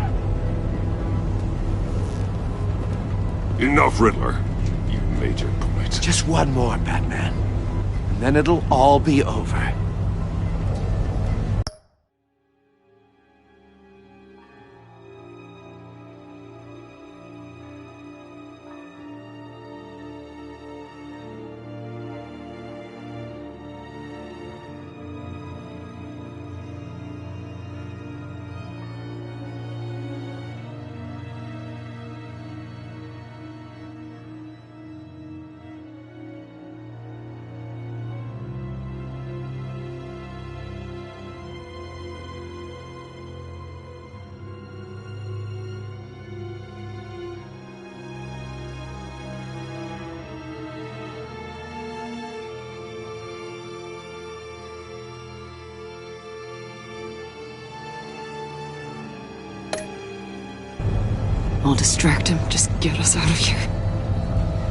Enough, Riddler. You've made your point. Just one more, Batman. And then it'll all be over. I'll distract him. Just get us out of here.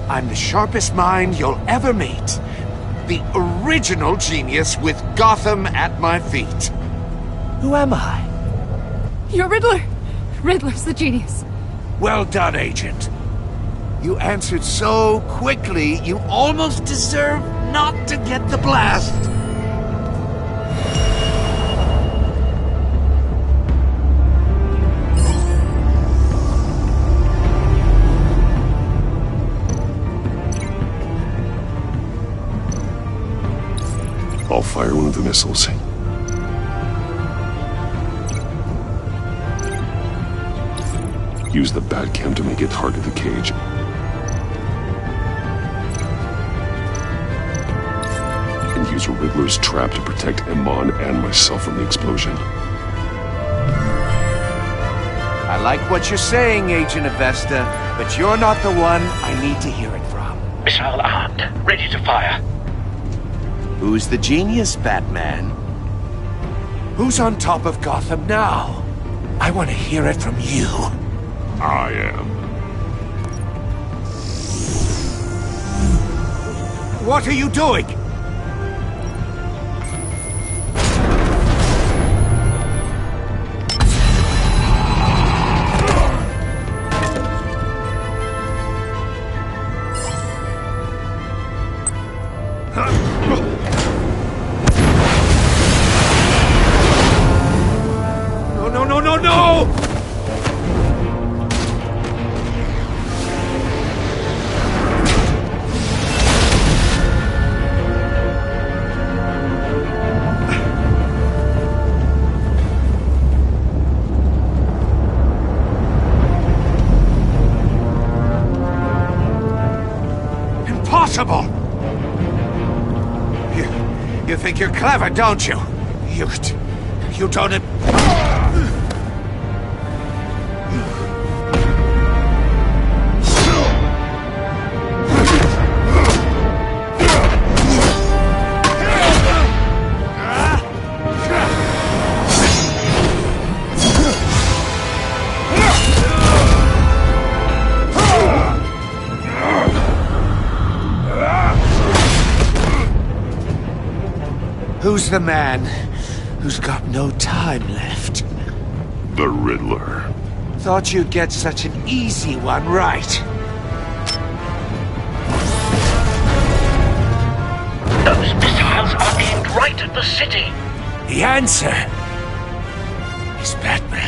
I'm the sharpest mind you'll ever meet. The original genius with Gotham at my feet. Who am I? You're Riddler! Riddler's the genius. Well done, Agent. You answered so quickly, you almost deserve not to get the blast. I'll fire one of the missiles. Use the Batcam to make it target the cage. And use Riddler's trap to protect Iman and myself from the explosion. I like what you're saying, Agent Avesta, but you're not the one I need to hear it from. Missile armed, ready to fire. Who's the genius, Batman? Who's on top of Gotham now? I want to hear it from you. I am. What are you doing? No! Impossible! You think you're clever, don't you? You don't... Who's the man who's got no time left? The Riddler. Thought you'd get such an easy one right. Those missiles are aimed right at the city. The answer is Batman.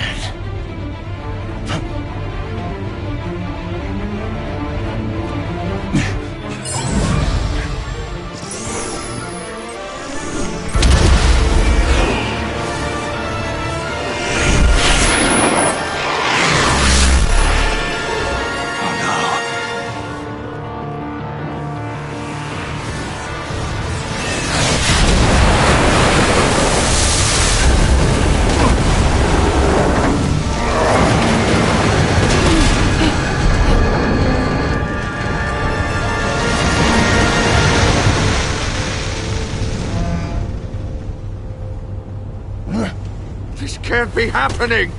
This can't be happening!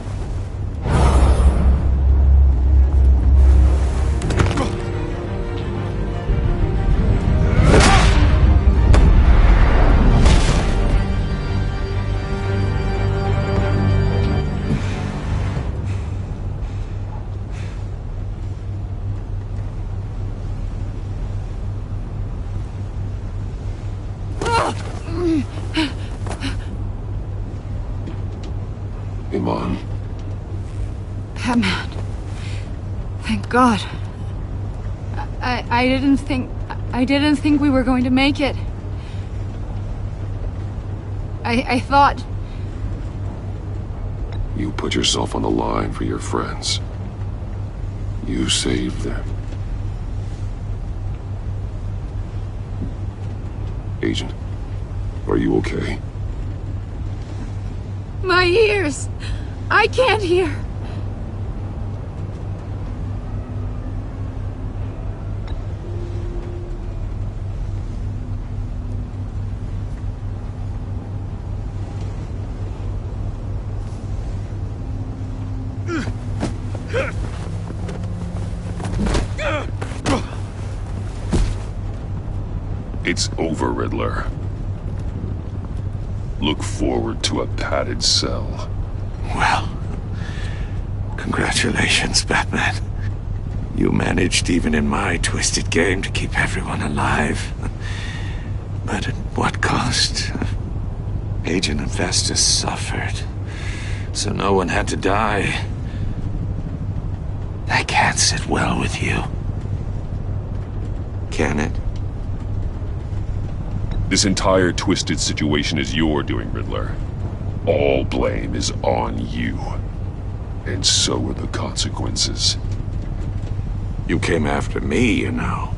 Iman. Batman. Thank God. I didn't think we were going to make it. I thought... You put yourself on the line for your friends. You saved them. Agent, are you okay? My ears! I can't hear! It's over, Riddler. Look forward to a padded cell. Well, congratulations, Batman. You managed, even in my twisted game, to keep everyone alive. But at what cost? Agent Infestus suffered, so no one had to die. That can't sit well with you. Can it? This entire twisted situation is your doing, Riddler. All blame is on you. And so are the consequences. You came after me, you know.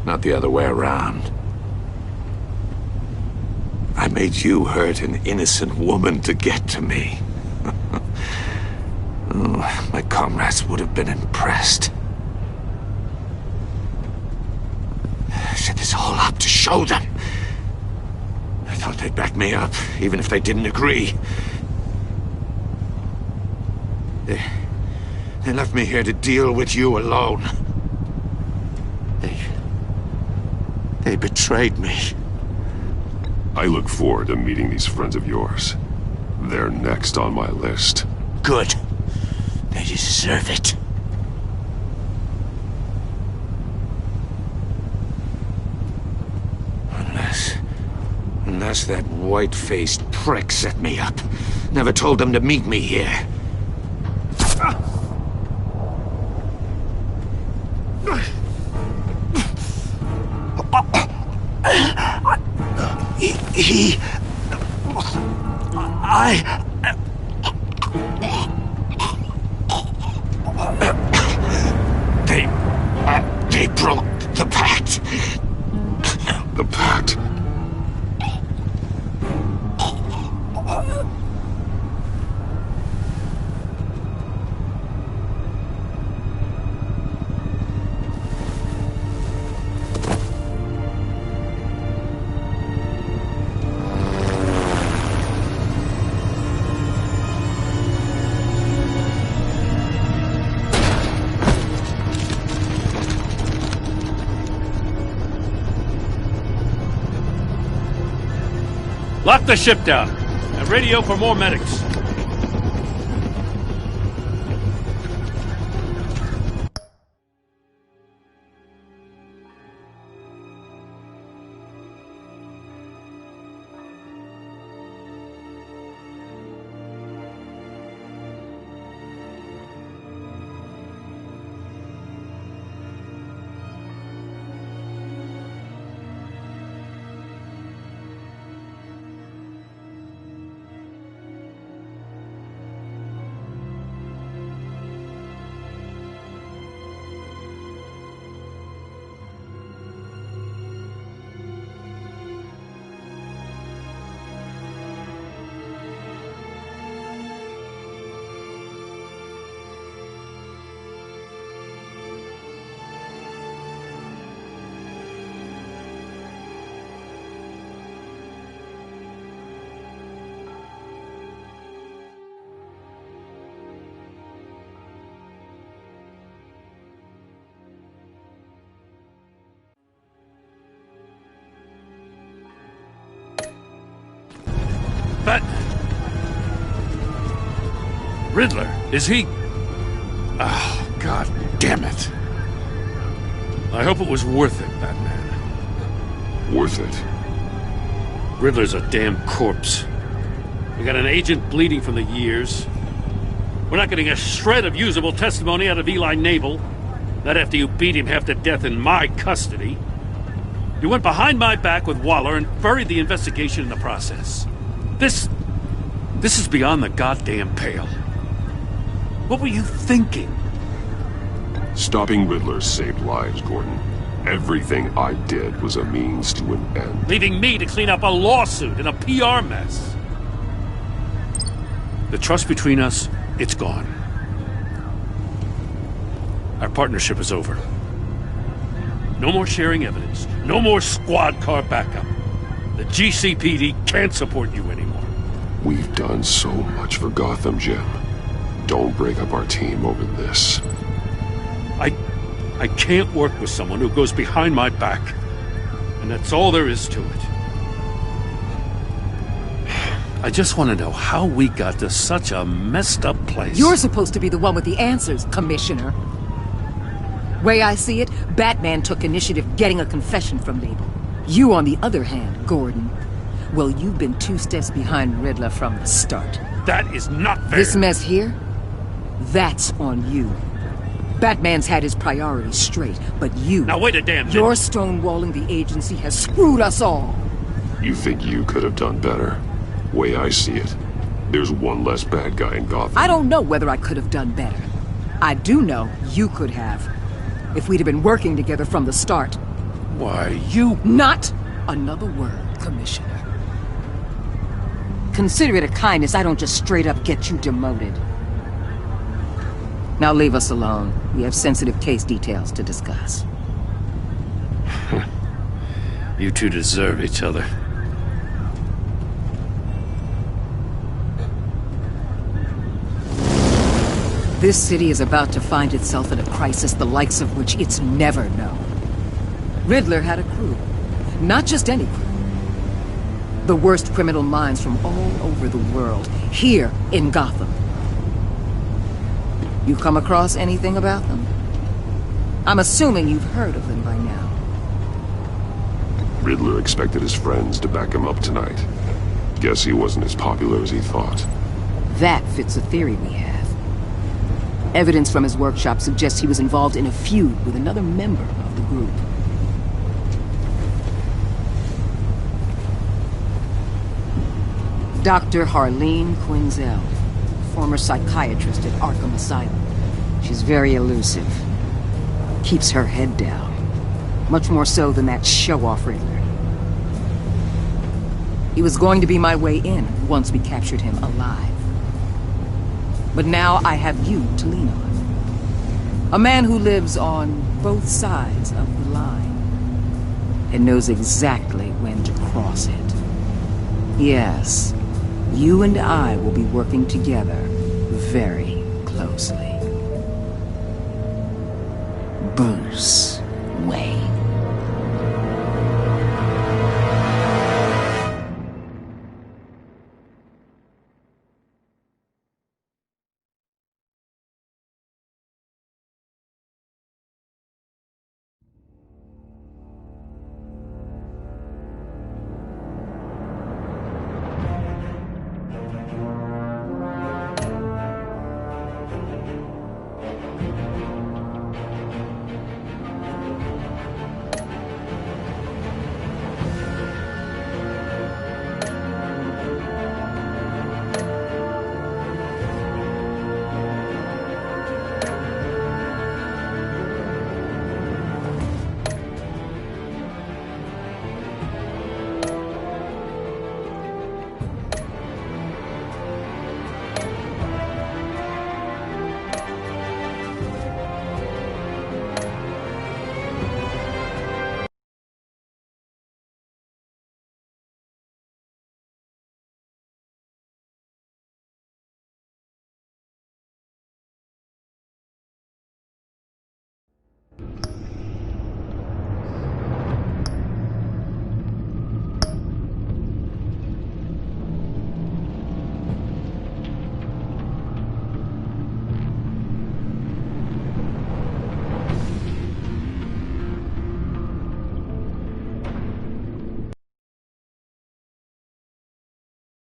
Not the other way around. I made you hurt an innocent woman to get to me. Oh, my comrades would have been impressed. I set this all up to show them. I thought they'd back me up, even if they didn't agree. They left me here to deal with you alone. They betrayed me. I look forward to meeting these friends of yours. They're next on my list. Good. They deserve it. Unless that white-faced prick set me up. Never told them to meet me here. They broke the pact. The pact? Lock the ship down. And radio for more medics. But... Riddler, is he... Oh, God damn it. I hope it was worth it, Batman. Worth it? Riddler's a damn corpse. We got an agent bleeding from the years, We're not getting a shred of usable testimony out of Eli Nabel. Not after you beat him half to death in my custody. You went behind my back with Waller and buried the investigation in the process. This is beyond the goddamn pale. What were you thinking? Stopping Riddler saved lives, Gordon. Everything I did was a means to an end. Leaving me to clean up a lawsuit and a PR mess. The trust between us, it's gone. Our partnership is over. No more sharing evidence. No more squad car backup. The GCPD can't support you anymore. We've done so much for Gotham, Jim. Don't break up our team over this. I can't work with someone who goes behind my back. And that's all there is to it. I just want to know how we got to such a messed up place. You're supposed to be the one with the answers, Commissioner. Way I see it, Batman took initiative getting a confession from Nabel. You, on the other hand, Gordon, well, you've been 2 steps behind Riddler from the start. That is not fair. This mess here, that's on you. Batman's had his priorities straight, but you... Now wait a damn minute. Your stonewalling the agency has screwed us all. You think you could have done better? Way I see it, there's one less bad guy in Gotham. I don't know whether I could have done better. I do know you could have. If we'd have been working together from the start. Why, you... Not another word, Commissioner. Consider it a kindness I don't just straight up get you demoted. Now leave us alone. We have sensitive case details to discuss. You two deserve each other. This city is about to find itself in a crisis the likes of which it's never known. Riddler had a crew. Not just any crew. The worst criminal minds from all over the world, here in Gotham. You come across anything about them? I'm assuming you've heard of them by now. Riddler expected his friends to back him up tonight. Guess he wasn't as popular as he thought. That fits a theory we have. Evidence from his workshop suggests he was involved in a feud with another member of the group. Dr. Harleen Quinzel, former psychiatrist at Arkham Asylum. She's very elusive. Keeps her head down. Much more so than that show-off Riddler. He was going to be my way in once we captured him alive. But now I have you to lean on. A man who lives on both sides of the line and knows exactly when to cross it. Yes, you and I will be working together very closely. Bruce Wayne.